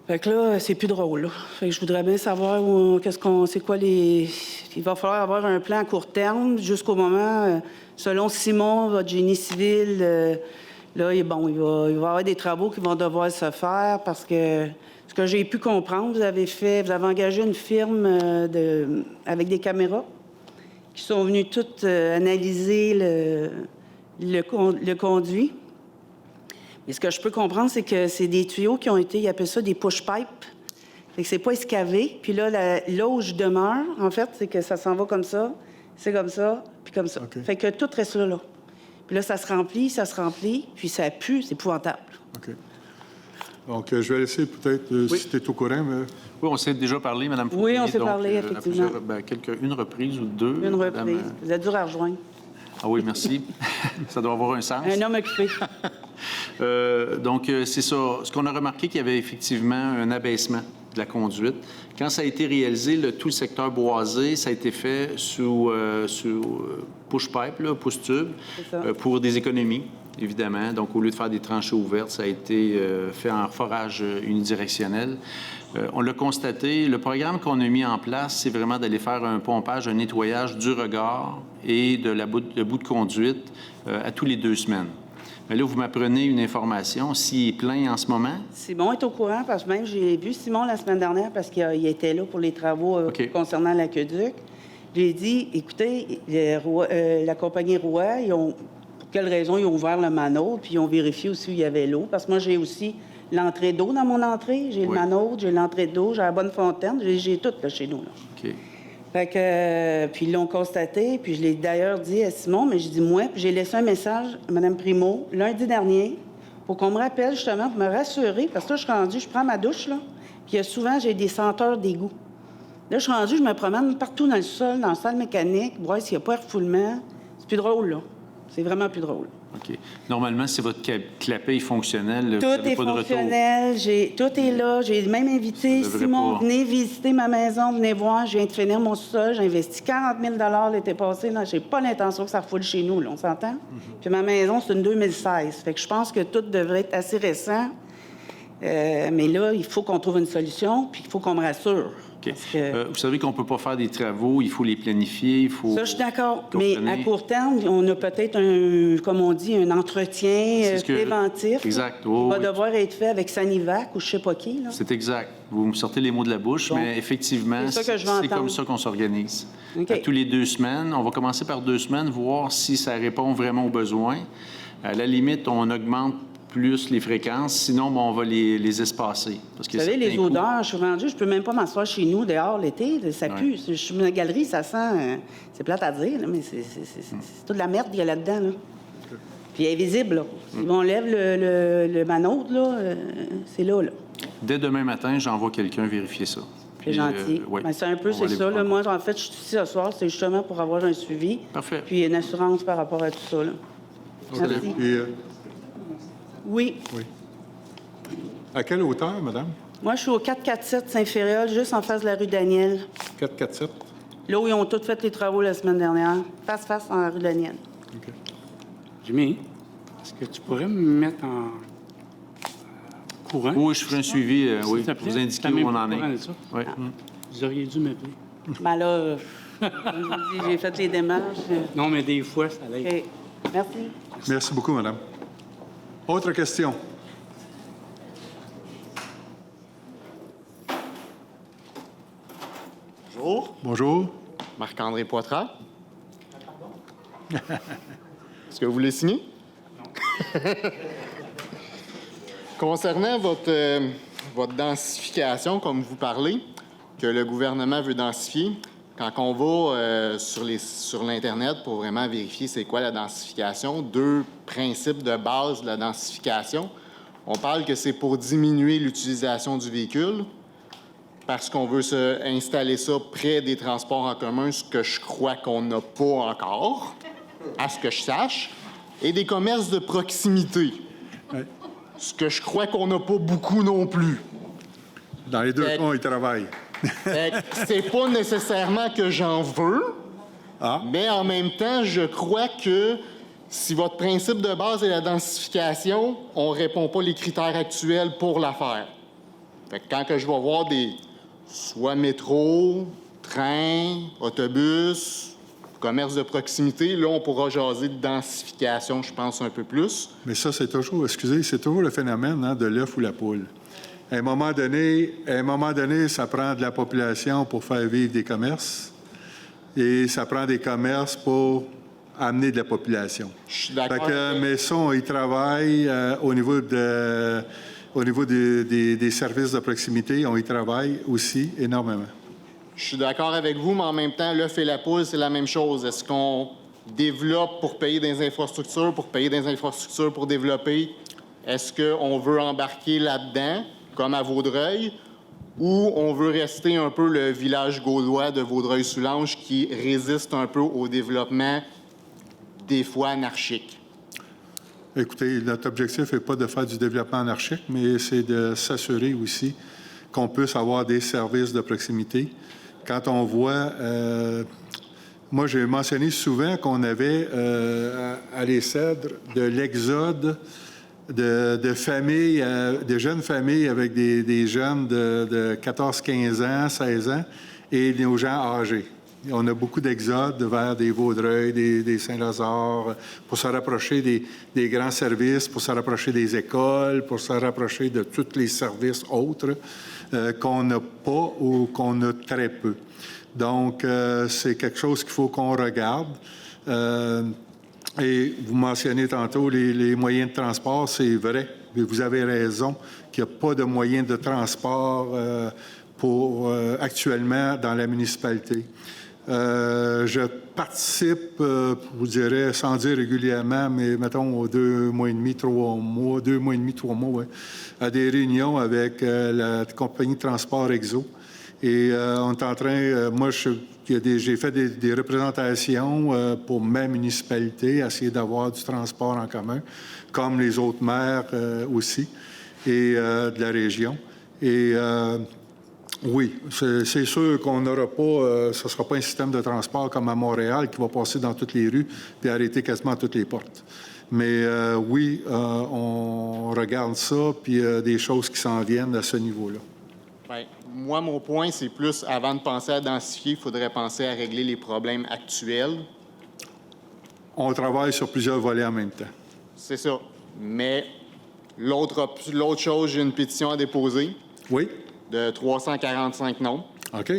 Fait que là, c'est plus drôle, là. Fait que je voudrais bien savoir c'est quoi les... Il va falloir avoir un plan à court terme jusqu'au moment, selon Simon, votre génie civil, là, il va y avoir des travaux qui vont devoir se faire parce que ce que j'ai pu comprendre, vous avez engagé une firme avec des caméras qui sont venues toutes analyser le conduit. Mais ce que je peux comprendre, c'est que c'est des tuyaux qui ont été, ils appellent ça des push-pipes. Fait que c'est pas escavé. Puis là, là où je demeure, en fait, c'est que ça s'en va comme ça, c'est comme ça, puis comme ça. OK. Fait que tout reste là. Puis là, ça se remplit, puis ça pue, c'est épouvantable. OK. Donc, je vais laisser peut-être, si tu es au courant, mais... Oui, on s'est déjà parlé, Mme Fournier. Oui, on s'est donc, parlé, à effectivement. une reprise ou 2. Une Madame, reprise. Vous êtes dur à rejoindre. Ah oui, merci. Ça doit avoir un sens. Un homme occupé. Donc, c'est ça. Ce qu'on a remarqué, qu'il y avait effectivement un abaissement de la conduite. Quand ça a été réalisé, tout le secteur boisé, ça a été fait sous push-pipe, pouce-tube, pour des économies, évidemment. Donc, au lieu de faire des tranchées ouvertes, ça a été fait en forage unidirectionnel. On l'a constaté, le programme qu'on a mis en place, c'est vraiment d'aller faire un pompage, un nettoyage du regard et de bout de conduite à tous les 2 semaines. Mais là, vous m'apprenez une information. S'il est plein en ce moment? Simon est au courant, parce que même j'ai vu Simon la semaine dernière parce qu'il était là pour les travaux concernant l'aqueduc. J'ai dit, écoutez, la compagnie Roy, pour quelle raison ils ont ouvert le manhole, puis ils ont vérifié aussi où il y avait l'eau. Parce que moi, j'ai aussi l'entrée d'eau dans mon entrée. J'ai le manhole, j'ai l'entrée d'eau, j'ai la bonne fontaine. J'ai tout là, chez nous. Là. OK. Fait que, puis ils l'ont constaté, puis je l'ai d'ailleurs dit à Simon, mais j'ai dit moi, puis j'ai laissé un message à Mme Primo lundi dernier pour qu'on me rappelle justement, pour me rassurer, parce que là, je suis rendue, je prends ma douche, là, puis souvent, j'ai des senteurs d'égout. Là, je suis rendue, je me promène partout dans le sol, dans la salle mécanique, voir s'il n'y a pas de refoulement. C'est plus drôle, là. C'est vraiment plus drôle. OK. Normalement, si votre clapet est fonctionnel, tout vous n'avez est pas de retour. fonctionnel, tout est là. J'ai même invité Simon, venez visiter ma maison, venez voir. Je viens de finir mon sol, j'ai investi 40 000 l'été passé. Je n'ai pas l'intention que ça refoule chez nous, là, on s'entend? Puis ma maison, c'est une 2016. Fait que je pense que tout devrait être assez récent. Mais là, il faut qu'on trouve une solution, puis il faut qu'on me rassure. OK. Vous savez qu'on ne peut pas faire des travaux, il faut les planifier, il faut... Ça, je suis d'accord. Mais à court terme, on a peut-être comme on dit, un entretien préventif. Exact. Qui va devoir être fait avec Sanivac ou je ne sais pas qui. Là. C'est exact. Vous me sortez les mots de la bouche, mais effectivement, c'est comme ça qu'on s'organise. Okay. À tous les 2 semaines, on va commencer par 2 semaines, voir si ça répond vraiment aux besoins. À la limite, on augmente plus les fréquences, sinon, on va les espacer. Parce que vous savez, les odeurs, je suis rendue, je peux même pas m'asseoir chez nous dehors l'été, ça pue. Je suis dans la galerie, ça sent, c'est plate à dire, là, mais c'est toute la merde qu'il y a là-dedans. Là. Puis elle est visible. Là. Si on lève le manhole, là, c'est là, là. Dès demain matin, j'envoie quelqu'un vérifier ça. C'est gentil. Ben, c'est un peu, c'est ça. Là. Moi, en fait, je suis ici ce soir, c'est justement pour avoir un suivi. Parfait. Puis une assurance par rapport à tout ça. Là. Merci. Oui. À quelle hauteur, madame? Moi, je suis au 447 Saint-Féréol, juste en face de la rue Daniel. 447? Là où ils ont tous fait les travaux la semaine dernière. Face en rue Daniel. OK. Jimmy, est-ce que tu pourrais me mettre en courant? Oui, je ferai un suivi. Oui, vous indiquer où on en est. Oui. Vous auriez dû m'appeler. Ben là, comme je vous dis, j'ai fait les démarches. Non, mais des fois, ça l'aide. Okay. Merci. Merci beaucoup, madame. Autre question? Bonjour. Bonjour. Marc-André Poitras. Est-ce que vous voulez signer? Non. Concernant votre densification, comme vous parlez, que le gouvernement veut densifier, quand on va sur l'Internet pour vraiment vérifier c'est quoi la densification, 2 principes de base de la densification. On parle que c'est pour diminuer l'utilisation du véhicule, parce qu'on veut installer ça près des transports en commun, ce que je crois qu'on n'a pas encore, à ce que je sache, et des commerces de proximité. Ouais. ce que je crois qu'on n'a pas beaucoup non plus. Dans les deux Fait- cas, ils travaillent. C'est pas nécessairement que j'en veux, mais en même temps, je crois que si votre principe de base est la densification, on ne répond pas les critères actuels pour la faire. Fait que quand que je vais voir soit métro, train, autobus, commerce de proximité, là, on pourra jaser de densification, je pense, un peu plus. Mais ça, c'est toujours, excusez, c'est toujours le phénomène de l'œuf ou la poule. À un moment donné, ça prend de la population pour faire vivre des commerces et ça prend des commerces pour amener de la population. Je suis d'accord. Mais ça, on y travaille au niveau des services de proximité, on y travaille aussi énormément. Je suis d'accord avec vous, mais en même temps, l'œuf et la poule, c'est la même chose. Est-ce qu'on développe pour payer des infrastructures, pour développer? Est-ce qu'on veut embarquer là-dedans, comme à Vaudreuil, ou on veut rester un peu le village gaulois de Vaudreuil-Soulanges qui résiste un peu au développement des fois anarchique? Écoutez, notre objectif n'est pas de faire du développement anarchique, mais c'est de s'assurer aussi qu'on puisse avoir des services de proximité. Quand on voit... moi, j'ai mentionné souvent qu'on avait à Les Cèdres de l'exode de familles, de jeunes familles avec des jeunes de 14, 15 ans, 16 ans et nos gens âgés. On a beaucoup d'exodes vers des Vaudreuil, des Saint-Lazare, pour se rapprocher des grands services, pour se rapprocher des écoles, pour se rapprocher de tous les services autres qu'on n'a pas ou qu'on a très peu. Donc, c'est quelque chose qu'il faut qu'on regarde. Et vous mentionnez tantôt les moyens de transport, c'est vrai. Vous avez raison qu'il n'y a pas de moyens de transport actuellement dans la municipalité. Je participe, je vous dirais, sans dire régulièrement, mais mettons 2 mois et demi, 3 mois, 2 mois et demi, 3 mois, ouais, à des réunions avec la compagnie de transport Exo. Et on est en train, j'ai fait des représentations pour ma municipalité, essayer d'avoir du transport en commun, comme les autres maires aussi, et de la région. Et oui, c'est sûr qu'on n'aura pas, ce ne sera pas un système de transport comme à Montréal qui va passer dans toutes les rues et arrêter quasiment toutes les portes. Mais oui, on regarde ça, puis il y a des choses qui s'en viennent à ce niveau-là. Bien, moi, mon point, c'est plus, avant de penser à densifier, il faudrait penser à régler les problèmes actuels. On travaille sur plusieurs volets en même temps. C'est ça. Mais l'autre chose, j'ai une pétition à déposer. Oui. De 345 noms. OK.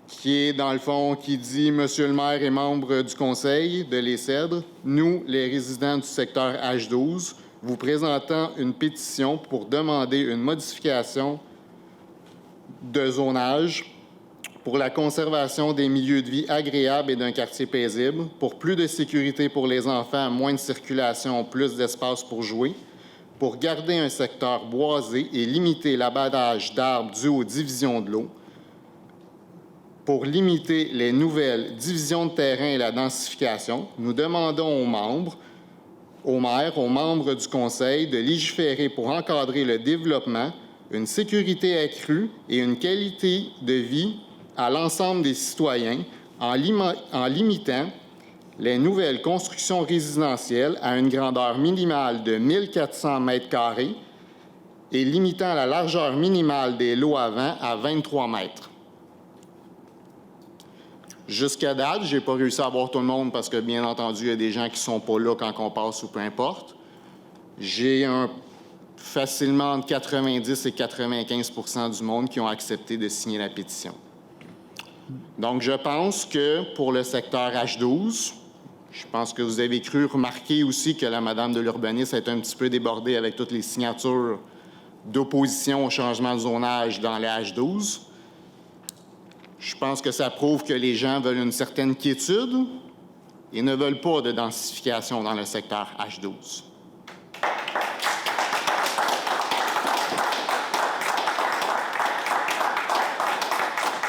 Qui est, dans le fond, qui dit « Monsieur le maire et membre du conseil de Les Cèdres, nous, les résidents du secteur H12, vous présentons une pétition pour demander une modification de zonage pour la conservation des milieux de vie agréables et d'un quartier paisible, pour plus de sécurité pour les enfants, moins de circulation, plus d'espace pour jouer, pour garder un secteur boisé et limiter l'abattage d'arbres dû aux divisions de l'eau, pour limiter les nouvelles divisions de terrain et la densification. Nous demandons aux maires, aux membres du conseil de légiférer pour encadrer le développement, une sécurité accrue et une qualité de vie à l'ensemble des citoyens en limitant les nouvelles constructions résidentielles à une grandeur minimale de 1400 mètres carrés et limitant la largeur minimale des lots à vent à 23 mètres. Jusqu'à date, je n'ai pas réussi à voir tout le monde parce que, bien entendu, il y a des gens qui ne sont pas là quand on passe ou peu importe. J'ai facilement entre 90 et 95 du monde qui ont accepté de signer la pétition. Donc, je pense que pour le secteur H12, je pense que vous avez cru remarquer aussi que la madame de l'urbanisme est un petit peu débordée avec toutes les signatures d'opposition au changement de zonage dans les H12. Je pense que ça prouve que les gens veulent une certaine quiétude et ne veulent pas de densification dans le secteur H12.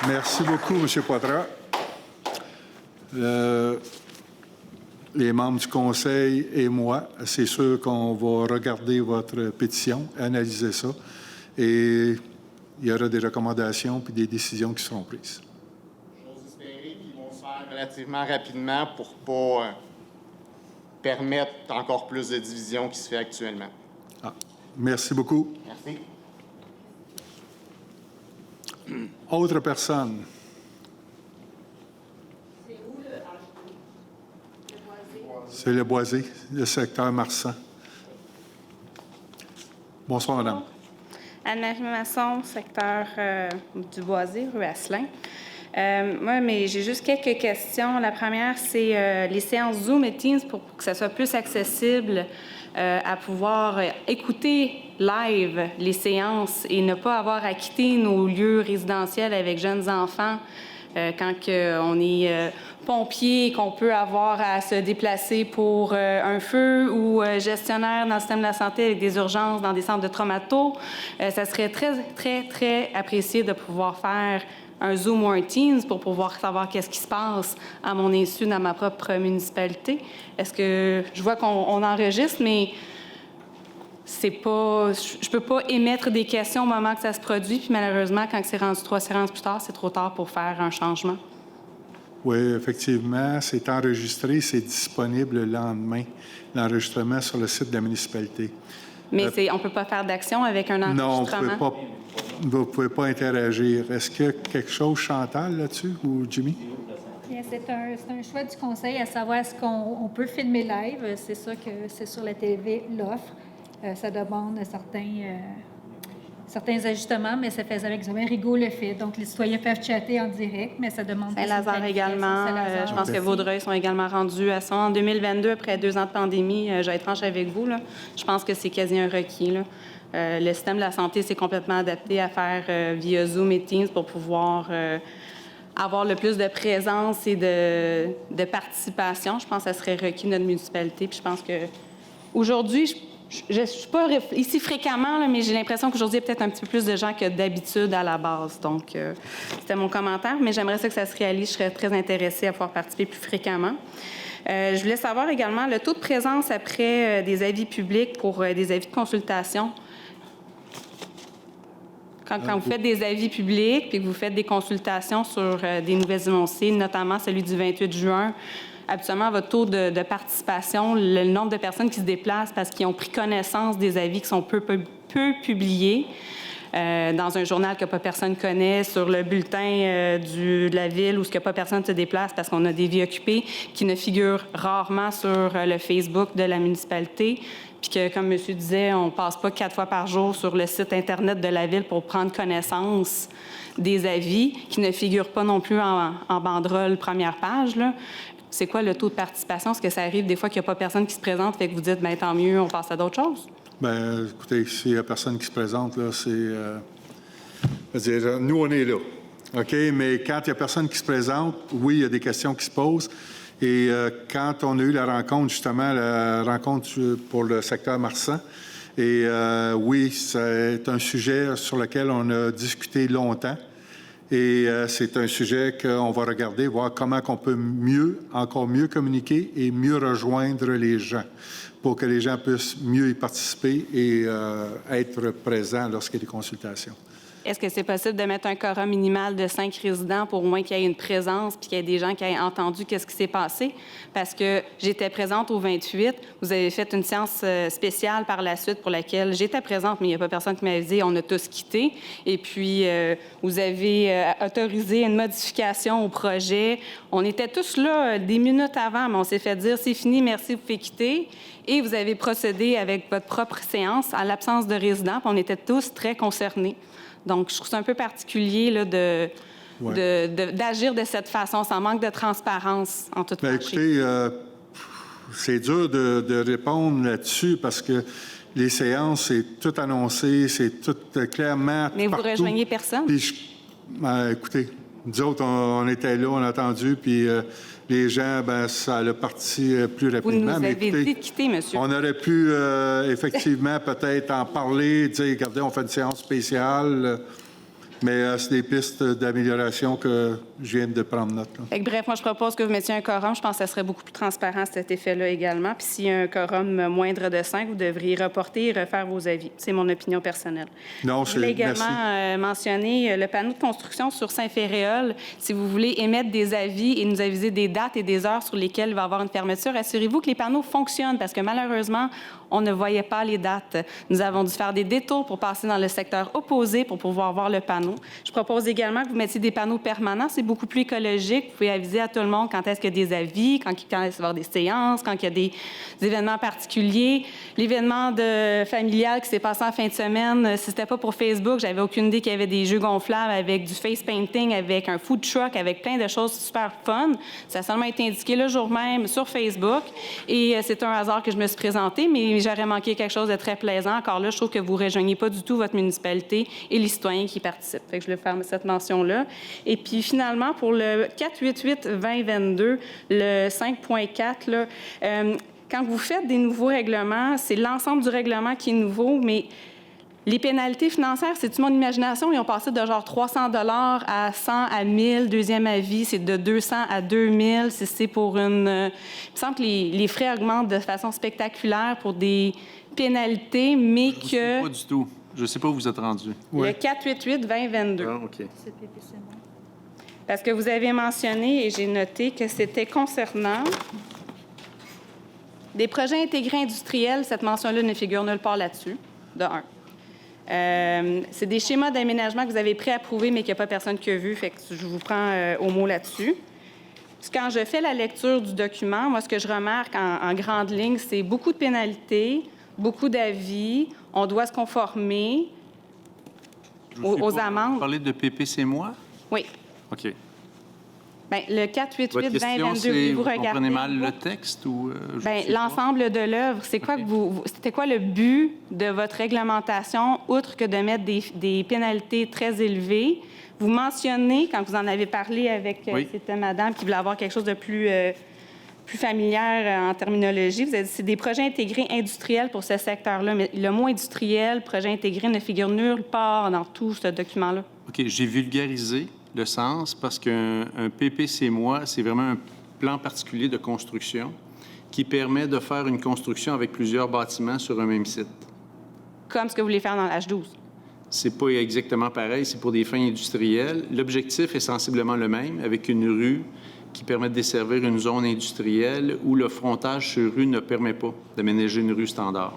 Merci beaucoup, M. Poitras. les membres du conseil et moi, c'est sûr qu'on va regarder votre pétition, analyser ça, et il y aura des recommandations puis des décisions qui seront prises. J'ose espérer qu'ils vont se faire relativement rapidement pour ne pas permettre encore plus de division qui se fait actuellement. Ah, merci beaucoup. Merci. Autre personne? C'est le Boisé, le secteur Marsan. Bonsoir, madame. Anne-Marie Masson, secteur du Boisé, rue Asselin. J'ai juste quelques questions. La première, c'est les séances Zoom et Teams pour que ça soit plus accessible à pouvoir écouter live les séances et ne pas avoir à quitter nos lieux résidentiels avec jeunes enfants quand on est pompier et qu'on peut avoir à se déplacer pour un feu ou gestionnaire dans le système de la santé avec des urgences dans des centres de traumato. Ça serait très, très, très apprécié de pouvoir faire un Zoom ou un Teams pour pouvoir savoir qu'est-ce qui se passe à mon insu dans ma propre municipalité. Est-ce que je vois qu'on enregistre, mais c'est pas, je peux pas émettre des questions au moment que ça se produit, puis malheureusement, quand c'est rendu 3 séances plus tard, c'est trop tard pour faire un changement. Oui, effectivement, c'est enregistré, c'est disponible le lendemain, l'enregistrement sur le site de la municipalité. Mais on ne peut pas faire d'action avec un enregistrement? Non, vous ne pouvez pas interagir. Est-ce qu'il y a quelque chose, Chantal, là-dessus, ou Jimmy? C'est un choix du conseil à savoir est-ce qu'on peut filmer live. C'est ça que c'est sur la TV l'offre. Ça demande certains ajustements, mais ça fait avec Rigaud le fait. Donc, les citoyens peuvent chatter en direct, mais ça demande... Saint-Lazare également. Je pense que Vaudreuil sont également rendus à ça. En 2022, après 2 ans de pandémie, je vais être franche avec vous, là, je pense que c'est quasi un requis, là. Le système de la santé s'est complètement adapté à faire via Zoom et Teams pour pouvoir avoir le plus de présence et de participation. Je pense que ça serait requis de notre municipalité. Puis je pense que aujourd'hui, je ne suis pas ici fréquemment, là, mais j'ai l'impression qu'aujourd'hui, il y a peut-être un petit peu plus de gens que d'habitude à la base. Donc, c'était mon commentaire, mais j'aimerais ça que ça se réalise. Je serais très intéressée à pouvoir participer plus fréquemment. Je voulais savoir également le taux de présence après des avis publics pour des avis de consultation. Quand vous faites des avis publics puis que vous faites des consultations sur des nouvelles énoncés, notamment celui du 28 juin, habituellement, votre taux de participation, le nombre de personnes qui se déplacent parce qu'ils ont pris connaissance des avis qui sont peu publiés dans un journal que pas personne connaît, sur le bulletin de la ville où ce que pas personne se déplace parce qu'on a des vies occupées qui ne figurent rarement sur le Facebook de la municipalité. Puis que, comme monsieur disait, on ne passe pas 4 fois par jour sur le site Internet de la ville pour prendre connaissance des avis qui ne figurent pas non plus en banderole première page, là. C'est quoi le taux de participation? Est-ce que ça arrive des fois qu'il n'y a pas personne qui se présente, fait que vous dites, bien, tant mieux, on passe à d'autres choses? Bien, écoutez, s'il n'y a personne qui se présente, là, c'est... nous, on est là, OK? Mais quand il n'y a personne qui se présente, oui, il y a des questions qui se posent. Et quand on a eu la rencontre, justement, la rencontre pour le secteur Marsan, et oui, c'est un sujet sur lequel on a discuté longtemps. Et c'est un sujet qu'on va regarder, voir comment on peut encore mieux communiquer et mieux rejoindre les gens pour que les gens puissent mieux y participer et être présents lorsqu'il y a des consultations. Est-ce que c'est possible de mettre un quorum minimal de 5 résidents pour au moins qu'il y ait une présence puis qu'il y ait des gens qui aient entendu qu'est-ce qui s'est passé? Parce que j'étais présente au 28. Vous avez fait une séance spéciale par la suite pour laquelle j'étais présente, mais il n'y a pas personne qui m'avait dit on a tous quitté. Et puis, vous avez autorisé une modification au projet. On était tous là des minutes avant, mais on s'est fait dire c'est fini, merci, vous pouvez quitter. Et vous avez procédé avec votre propre séance à l'absence de résidents. Puis on était tous très concernés. Donc, je trouve ça un peu particulier là, d'agir de cette façon, sans manque de transparence en toute franchise. Écoutez, c'est dur de répondre là-dessus parce que les séances, c'est tout annoncé, c'est tout clairement Mais partout. Vous rejoignez personne? Puis écoutez, nous autres, on était là, on a entendu, puis les gens, ben ça a parti plus rapidement. Vous nous avez dit de quitter, monsieur. On aurait pu, effectivement, peut-être en parler, dire, regardez, on fait une séance spéciale. Mais c'est des pistes d'amélioration que je viens de prendre note. Là. Fait que, bref, moi, je propose que vous mettiez un quorum. Je pense que ça serait beaucoup plus transparent, cet effet-là également. Puis s'il y a un quorum moindre de 5, vous devriez reporter et refaire vos avis. C'est mon opinion personnelle. Non, je voulais également mentionner le panneau de construction sur Saint-Féréol. Si vous voulez émettre des avis et nous aviser des dates et des heures sur lesquelles il va y avoir une fermeture, assurez-vous que les panneaux fonctionnent parce que malheureusement, on ne voyait pas les dates. Nous avons dû faire des détours pour passer dans le secteur opposé pour pouvoir voir le panneau. Je propose également que vous mettiez des panneaux permanents. C'est beaucoup plus écologique. Vous pouvez aviser à tout le monde quand est-ce qu'il y a des avis, quand il va y avoir des séances, quand il y a des événements particuliers. L'événement familial qui s'est passé en fin de semaine, si c'était pas pour Facebook, j'avais aucune idée qu'il y avait des jeux gonflables avec du face painting, avec un food truck, avec plein de choses super fun. Ça a seulement été indiqué le jour même sur Facebook. Et c'est un hasard que je me suis présentée, mais j'aurais manqué quelque chose de très plaisant. Encore là, je trouve que vous ne rejoignez pas du tout votre municipalité et les citoyens qui y participent. Fait que je voulais faire cette mention-là. Et puis, finalement, pour le 488-2022, le 5.4, là, quand vous faites des nouveaux règlements, c'est l'ensemble du règlement qui est nouveau, mais les pénalités financières, c'est-tu mon imagination? Ils ont passé de genre 300 $ à 100 à 1000. Deuxième avis, c'est de 200 à 2000. C'est pour une... il me semble que les frais augmentent de façon spectaculaire pour des pénalités, mais que... Je ne sais pas du tout. Je ne sais pas où vous êtes rendu. Le 488-2022. Ah, OK. Parce que vous avez mentionné, et j'ai noté, que c'était concernant des projets intégrés industriels. Cette mention-là ne figure nulle part là-dessus, de un. C'est des schémas d'aménagement que vous avez préapprouvés, mais qu'il n'y a pas personne qui a vu, fait que je vous prends au mot là-dessus. Quand je fais la lecture du document, moi, ce que je remarque en grande ligne, c'est beaucoup de pénalités, beaucoup d'avis, on doit se conformer aux amendes. Vous parlez de PPC moi? Oui. OK. Bien, le 488-2022, vous regardez. Comprenez mal le texte ou... Bien, l'ensemble de l'œuvre, c'est quoi que c'était quoi le but de votre réglementation, outre que de mettre des pénalités très élevées? Vous mentionnez, quand vous en avez parlé avec c'était madame qui voulait avoir quelque chose de plus familière en terminologie, vous avez dit c'est des projets intégrés industriels pour ce secteur-là, mais le mot industriel, projet intégré, ne figure nulle part dans tout ce document-là. OK, j'ai vulgarisé le sens parce qu'un PPC moi, c'est vraiment un plan particulier de construction qui permet de faire une construction avec plusieurs bâtiments sur un même site. Comme ce que vous voulez faire dans l'H12. C'est pas exactement pareil, c'est pour des fins industrielles. L'objectif est sensiblement le même, avec une rue qui permet de desservir une zone industrielle où le frontage sur rue ne permet pas d'aménager une rue standard.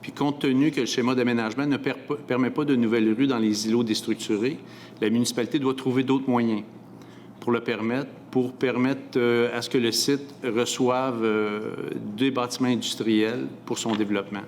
Puis, compte tenu que le schéma d'aménagement ne permet pas de nouvelles rues dans les îlots déstructurés, la municipalité doit trouver d'autres moyens pour permettre à ce que le site reçoive des bâtiments industriels pour son développement.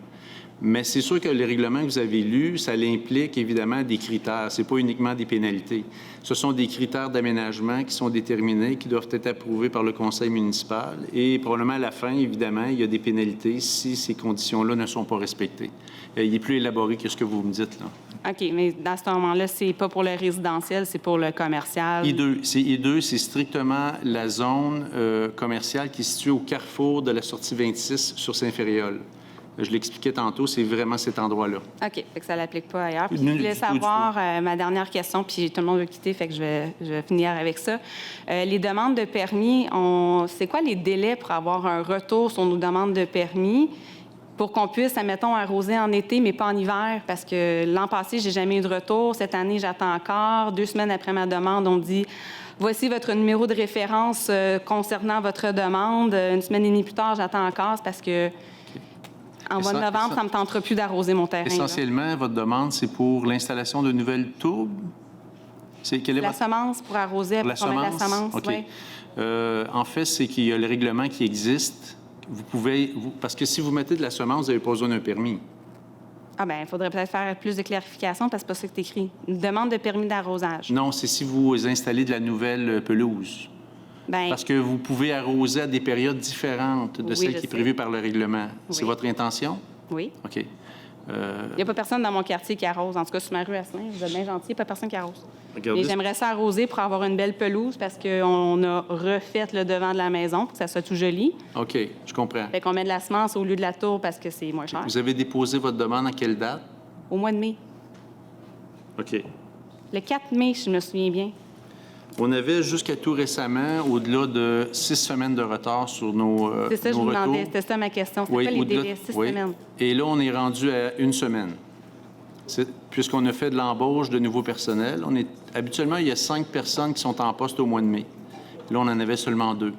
Mais c'est sûr que les règlements que vous avez lus, ça implique évidemment des critères. Ce n'est pas uniquement des pénalités. Ce sont des critères d'aménagement qui sont déterminés, qui doivent être approuvés par le conseil municipal. Et probablement à la fin, évidemment, il y a des pénalités si ces conditions-là ne sont pas respectées. Il est plus élaboré que ce que vous me dites, là. OK, mais dans ce moment-là, c'est pas pour le résidentiel, c'est pour le commercial. I2, c'est strictement la zone commerciale qui est située au carrefour de la sortie 26 sur Saint-Féréol. Je l'expliquais tantôt, c'est vraiment cet endroit-là. OK, fait que ça ne l'applique pas ailleurs. Puis je voulais savoir, ma dernière question, puis tout le monde veut quitter, fait que je vais finir avec ça. Les demandes de permis, c'est quoi les délais pour avoir un retour sur nos demandes de permis pour qu'on puisse, admettons, arroser en été, mais pas en hiver? Parce que l'an passé, j'ai jamais eu de retour. Cette année, j'attends encore. 2 semaines après ma demande, on me dit « Voici votre numéro de référence concernant votre demande. » 1 semaine et demie plus tard, j'attends encore. C'est parce que en mois de novembre, ça ne me tentera plus d'arroser mon terrain. Essentiellement, votre demande, c'est pour l'installation de nouvelles tourbes? La semence pour arroser, pour mettre la semence, OK. Oui. En fait, c'est qu'il y a le règlement qui existe. Vous pouvez... parce que si vous mettez de la semence, vous n'avez pas besoin d'un permis. Ah bien, il faudrait peut-être faire plus de clarification parce que c'est pas ça que c'est écrit. Une demande de permis d'arrosage. Non, c'est si vous installez de la nouvelle pelouse. Bien, parce que vous pouvez arroser à des périodes différentes de celles qui est prévue par le règlement. Oui. C'est votre intention? Oui. OK. Il n'y a pas personne dans mon quartier qui arrose. En tout cas, sur ma rue à Saint, vous êtes bien gentil, il n'y a pas personne qui arrose. Mais j'aimerais ça arroser pour avoir une belle pelouse parce qu'on a refait le devant de la maison pour que ça soit tout joli. OK, je comprends. Fait qu'on met de la semence au lieu de la tour parce que c'est moins cher. Vous avez déposé votre demande à quelle date? Au mois de mai. OK. Le 4 mai, je me souviens bien. On avait jusqu'à tout récemment au-delà de 6 semaines de retard sur nos C'est ça, je nos vous demandais. retours. C'était ça ma question. C'est Oui, quoi les au-delà- délais? 6 oui. semaines. Et là, on est rendu à 1 semaine. Puisqu'on a fait de l'embauche de nouveaux personnels. Habituellement, il y a 5 personnes qui sont en poste au mois de mai. Là, on en avait seulement 2.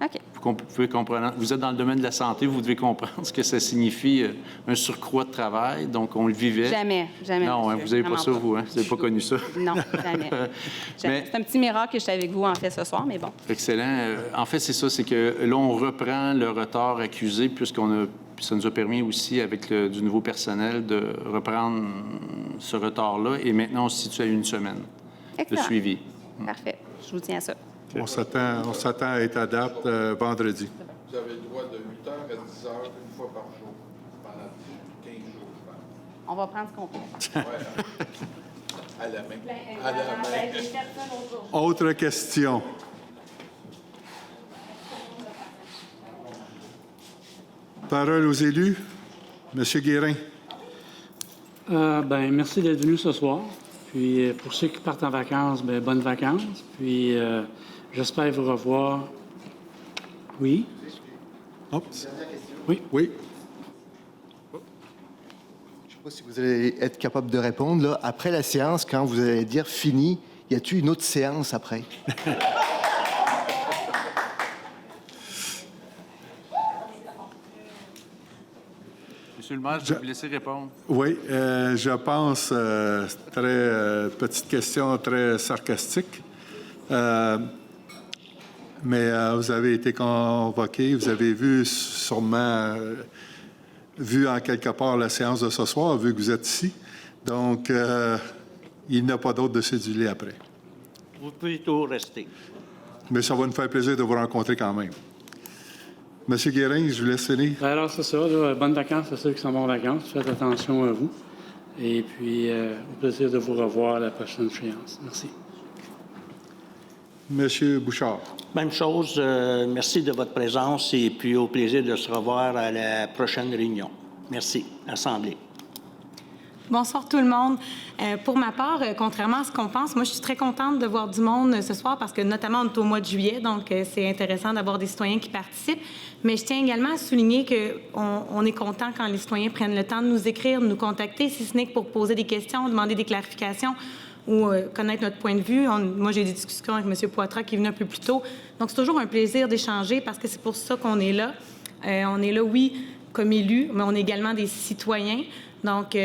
OK. Vous pouvez comprendre. Vous êtes dans le domaine de la santé, vous devez comprendre ce que ça signifie, un surcroît de travail. Donc, on le vivait. Jamais. Non, hein, monsieur. vous n'avez pas Vraiment ça, vous, hein? Vous n'avez pas connu ça. Non, jamais. Mais- C'est un petit miracle que je suis avec vous, en fait, ce soir, mais bon. Excellent. En fait, c'est ça, c'est que là, on reprend le retard accusé ça nous a permis aussi, avec du nouveau personnel, de reprendre ce retard-là. Et maintenant, on se situe à 1 semaine de Excellent. suivi. Parfait. Je vous tiens à ça. On s'attend à être à date vendredi. Vous avez le droit de 8h à 10h, une fois par jour, pendant 15 jours, je pense. On va prendre ce qu'on peut. À la main. À la main. Autre question. Parole aux élus. Monsieur Guérin. Merci d'être venu ce soir. Puis, pour ceux qui partent en vacances, bonnes vacances. Puis, j'espère vous revoir. Oui? Oups. Oui? Oui. Je ne sais pas si vous allez être capable de répondre. Là, après la séance, quand vous allez dire fini, y a-t-il une autre séance après? Monsieur le maire, je vais vous laisser répondre. Oui, je pense, petite question très sarcastique. Mais vous avez été convoqué, vous avez sûrement vu en quelque part la séance de ce soir, vu que vous êtes ici. Donc, il n'y a pas d'autre de cédulé après. Vous pouvez tout rester. Mais ça va nous faire plaisir de vous rencontrer quand même. Monsieur Guérin, je vous laisse finir. Alors, c'est ça. Là, bonnes vacances à ceux qui s'en vont en vacances. Faites attention à vous. Et puis, au plaisir de vous revoir à la prochaine séance. Merci. Monsieur Bouchard. Même chose, merci de votre présence et puis au plaisir de se revoir à la prochaine réunion. Merci. Assemblée. Bonsoir tout le monde. Pour ma part, contrairement à ce qu'on pense, moi je suis très contente de voir du monde ce soir parce que notamment on est au mois de juillet, donc c'est intéressant d'avoir des citoyens qui participent. Mais je tiens également à souligner qu'on est content quand les citoyens prennent le temps de nous écrire, de nous contacter, si ce n'est que pour poser des questions, demander des clarifications ou connaître notre point de vue. Moi, j'ai eu des discussions avec M. Poitras qui est venu un peu plus tôt. Donc, c'est toujours un plaisir d'échanger parce que c'est pour ça qu'on est là. On est là, oui, comme élus, mais on est également des citoyens. Donc,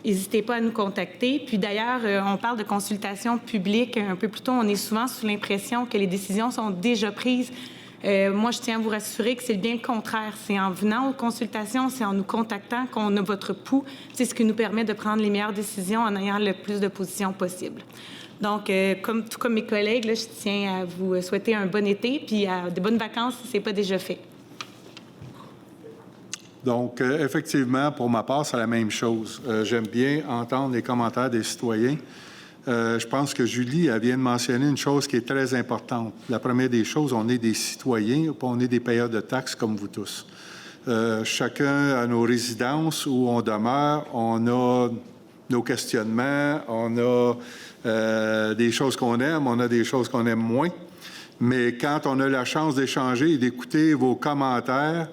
n'hésitez pas à nous contacter. Puis d'ailleurs, on parle de consultation publique un peu plus tôt. On est souvent sous l'impression que les décisions sont déjà prises. Moi, je tiens à vous rassurer que c'est bien le contraire. C'est en venant aux consultations, c'est en nous contactant qu'on a votre pouls. C'est ce qui nous permet de prendre les meilleures décisions en ayant le plus de positions possible. Donc, tout comme mes collègues, là, je tiens à vous souhaiter un bon été puis de bonnes vacances si ce n'est pas déjà fait. Donc, effectivement, pour ma part, c'est la même chose. J'aime bien entendre les commentaires des citoyens. Je pense que Julie elle vient de mentionner une chose qui est très importante. La première des choses, on est des citoyens, puis on est des payeurs de taxes comme vous tous. Chacun a nos résidences où on demeure, on a nos questionnements, on a des choses qu'on aime, on a des choses qu'on aime moins. Mais quand on a la chance d'échanger et d'écouter vos commentaires,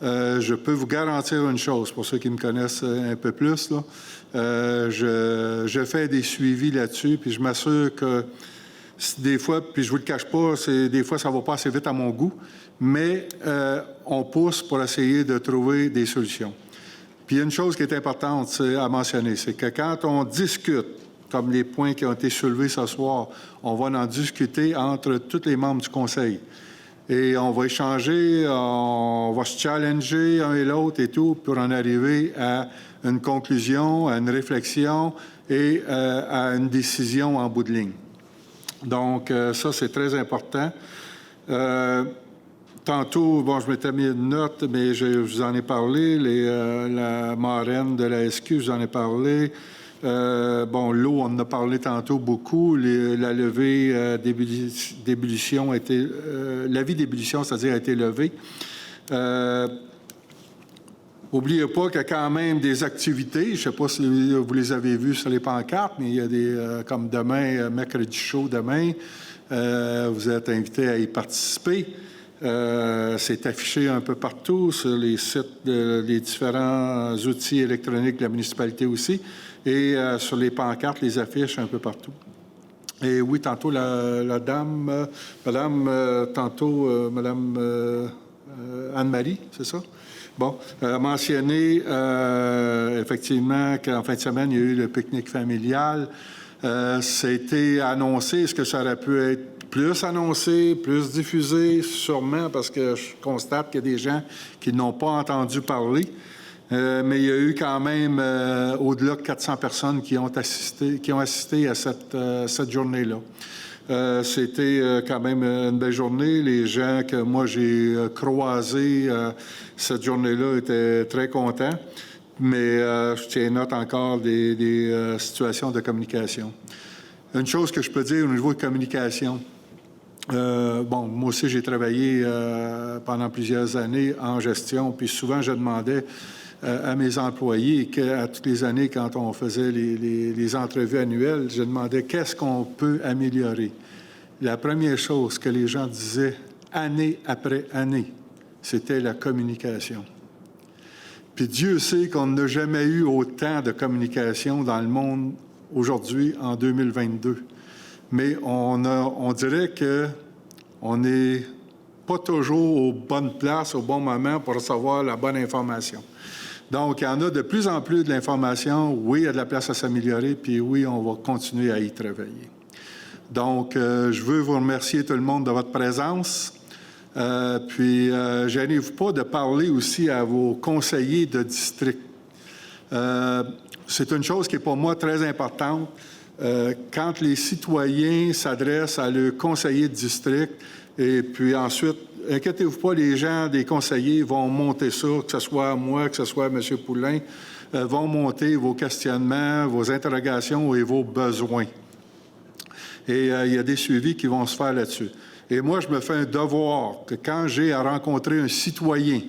je peux vous garantir une chose, pour ceux qui me connaissent un peu plus, là, je fais des suivis là-dessus, puis je m'assure que des fois, puis je vous le cache pas, des fois ça va pas assez vite à mon goût, mais on pousse pour essayer de trouver des solutions. Puis il y a une chose qui est importante à mentionner, c'est que quand on discute, comme les points qui ont été soulevés ce soir, on va en discuter entre tous les membres du Conseil. Et on va échanger, on va se challenger un et l'autre et tout pour en arriver à une conclusion, à une réflexion et à une décision en bout de ligne. Donc, ça, c'est très important. Tantôt, bon, je m'étais mis une note, mais je vous en ai parlé. La marraine de la SQ, je vous en ai parlé. Bon, l'eau, on en a parlé tantôt beaucoup. La levée d'ébullition a été... l'avis d'ébullition, c'est-à-dire a été levé. N'oubliez pas qu'il y a quand même des activités. Je ne sais pas si vous les avez vues sur les pancartes, mais il y a des, comme demain, mercredi chaud demain, vous êtes invités à y participer. C'est affiché un peu partout sur les sites des différents outils électroniques de la municipalité aussi, et sur les pancartes, les affiches un peu partout. Et oui, tantôt, la dame, Madame Anne-Marie, c'est ça? Bon, a mentionné effectivement qu'en fin de semaine, il y a eu le pique-nique familial. Ça a été annoncé. Est-ce que ça aurait pu être plus annoncé, plus diffusé? Sûrement, parce que je constate qu'il y a des gens qui n'ont pas entendu parler. Mais il y a eu quand même au-delà de 400 personnes qui ont assisté à cette journée-là. C'était quand même une belle journée. Les gens que moi j'ai croisés cette journée-là étaient très contents. Mais je tiens note encore des situations de communication. Une chose que je peux dire au niveau de communication, bon, moi aussi j'ai travaillé pendant plusieurs années en gestion, puis souvent je demandais à mes employés qu'à toutes les années, quand on faisait les entrevues annuelles, je demandais qu'est-ce qu'on peut améliorer. La première chose que les gens disaient année après année, c'était la communication. Puis Dieu sait qu'on n'a jamais eu autant de communication dans le monde aujourd'hui, en 2022. Mais on dirait qu'on n'est pas toujours aux bonnes places, au bon moment pour recevoir la bonne information. Donc, il y en a de plus en plus de l'information. Oui, il y a de la place à s'améliorer, puis oui, on va continuer à y travailler. Donc, je veux vous remercier tout le monde de votre présence. Puis, gênez-vous pas de parler aussi à vos conseillers de district. C'est une chose qui est pour moi très importante. Quand les citoyens s'adressent à leurs conseillers de district, et puis ensuite, inquiétez-vous pas, les gens des conseillers vont monter ça, que ce soit moi, que ce soit M. Poulin, vont monter vos questionnements, vos interrogations et vos besoins. Et il y a des suivis qui vont se faire là-dessus. Et moi, je me fais un devoir que quand j'ai à rencontrer un citoyen,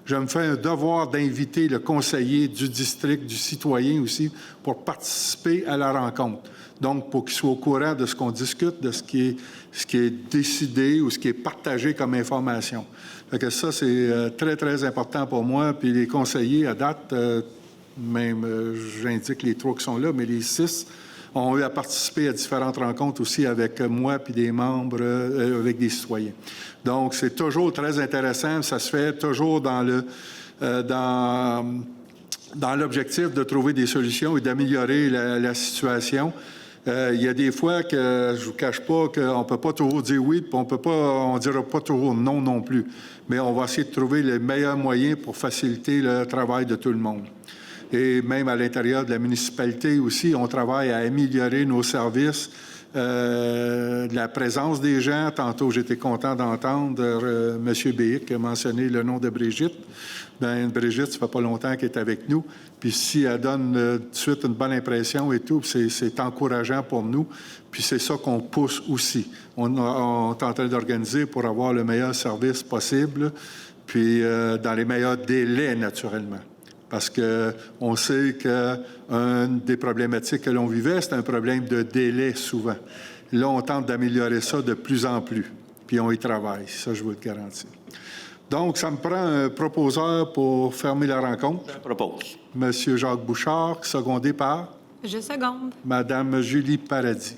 je me fais un devoir d'inviter le conseiller du district, du citoyen aussi, pour participer à la rencontre. Donc, pour qu'il soit au courant de ce qu'on discute, de ce qui est décidé ou ce qui est partagé comme information. Fait que ça, c'est très, très important pour moi. Puis les conseillers, à date, même j'indique les 3 qui sont là, mais les 6 ont eu à participer à différentes rencontres aussi avec moi puis des membres, avec des citoyens. Donc, c'est toujours très intéressant. Ça se fait toujours dans l'objectif de trouver des solutions et d'améliorer la situation. Il y a des fois que je ne vous cache pas qu'on ne peut pas toujours dire oui, puis on ne dira pas toujours non non plus. Mais on va essayer de trouver les meilleurs moyens pour faciliter le travail de tout le monde. Et même à l'intérieur de la municipalité aussi, on travaille à améliorer nos services, de la présence des gens. Tantôt, j'étais content d'entendre M. Béhic qui a mentionné le nom de Brigitte. Bien, Brigitte, ça fait pas longtemps qu'elle est avec nous. Puis si elle donne tout de suite une bonne impression et tout, c'est encourageant pour nous. Puis c'est ça qu'on pousse aussi. On est en train d'organiser pour avoir le meilleur service possible, puis dans les meilleurs délais, naturellement. Parce qu'on sait qu'une des problématiques que l'on vivait, c'est un problème de délai souvent. Là, on tente d'améliorer ça de plus en plus, puis on y travaille. Ça, je vous le garantis. Donc, ça me prend un proposeur pour fermer la rencontre. Je propose. Monsieur Jacques Bouchard, secondé par? Je seconde. Madame Julie Paradis.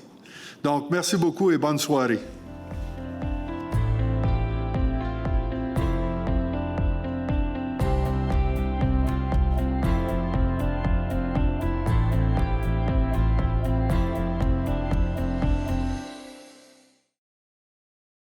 Donc, merci beaucoup et bonne soirée.